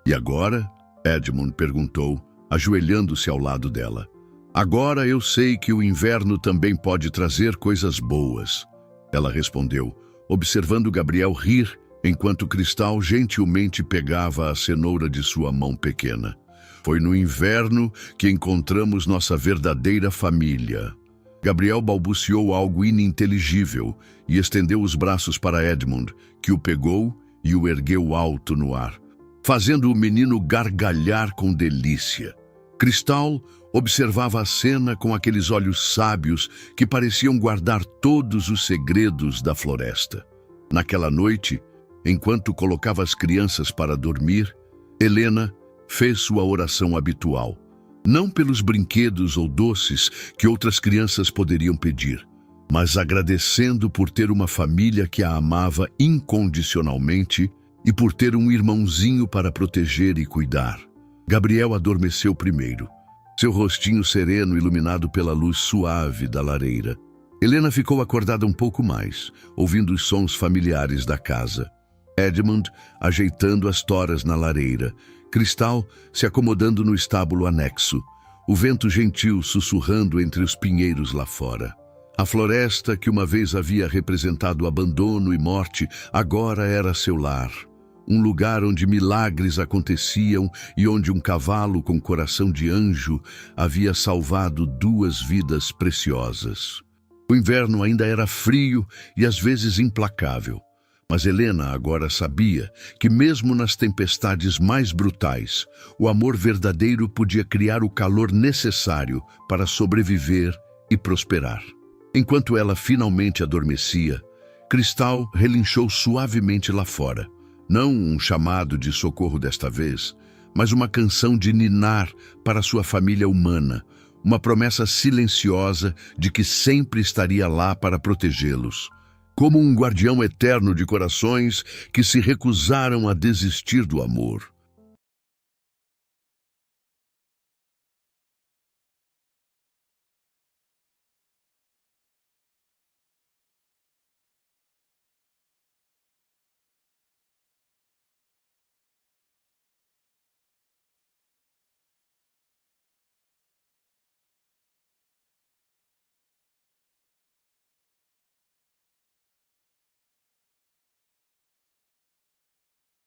E agora?", Edmund perguntou, ajoelhando-se ao lado dela. "Agora eu sei que o inverno também pode trazer coisas boas", ela respondeu, observando Gabriel rir enquanto Cristal gentilmente pegava a cenoura de sua mão pequena. "Foi no inverno que encontramos nossa verdadeira família." Gabriel balbuciou algo ininteligível e estendeu os braços para Edmund, que o pegou e o ergueu alto no ar, fazendo o menino gargalhar com delícia. Cristal observava a cena com aqueles olhos sábios que pareciam guardar todos os segredos da floresta. Naquela noite, enquanto colocava as crianças para dormir, Helena fez sua oração habitual, não pelos brinquedos ou doces que outras crianças poderiam pedir, mas agradecendo por ter uma família que a amava incondicionalmente e por ter um irmãozinho para proteger e cuidar. Gabriel adormeceu primeiro, seu rostinho sereno iluminado pela luz suave da lareira. Helena ficou acordada um pouco mais, ouvindo os sons familiares da casa. Edmund ajeitando as toras na lareira, Cristal se acomodando no estábulo anexo, o vento gentil sussurrando entre os pinheiros lá fora. A floresta que uma vez havia representado abandono e morte, agora era seu lar. Um lugar onde milagres aconteciam e onde um cavalo com coração de anjo havia salvado 2 vidas preciosas. O inverno ainda era frio e às vezes implacável, mas Helena agora sabia que mesmo nas tempestades mais brutais, o amor verdadeiro podia criar o calor necessário para sobreviver e prosperar. Enquanto ela finalmente adormecia, Cristal relinchou suavemente lá fora. Não um chamado de socorro desta vez, mas uma canção de ninar para sua família humana, uma promessa silenciosa de que sempre estaria lá para protegê-los, como um guardião eterno de corações que se recusaram a desistir do amor.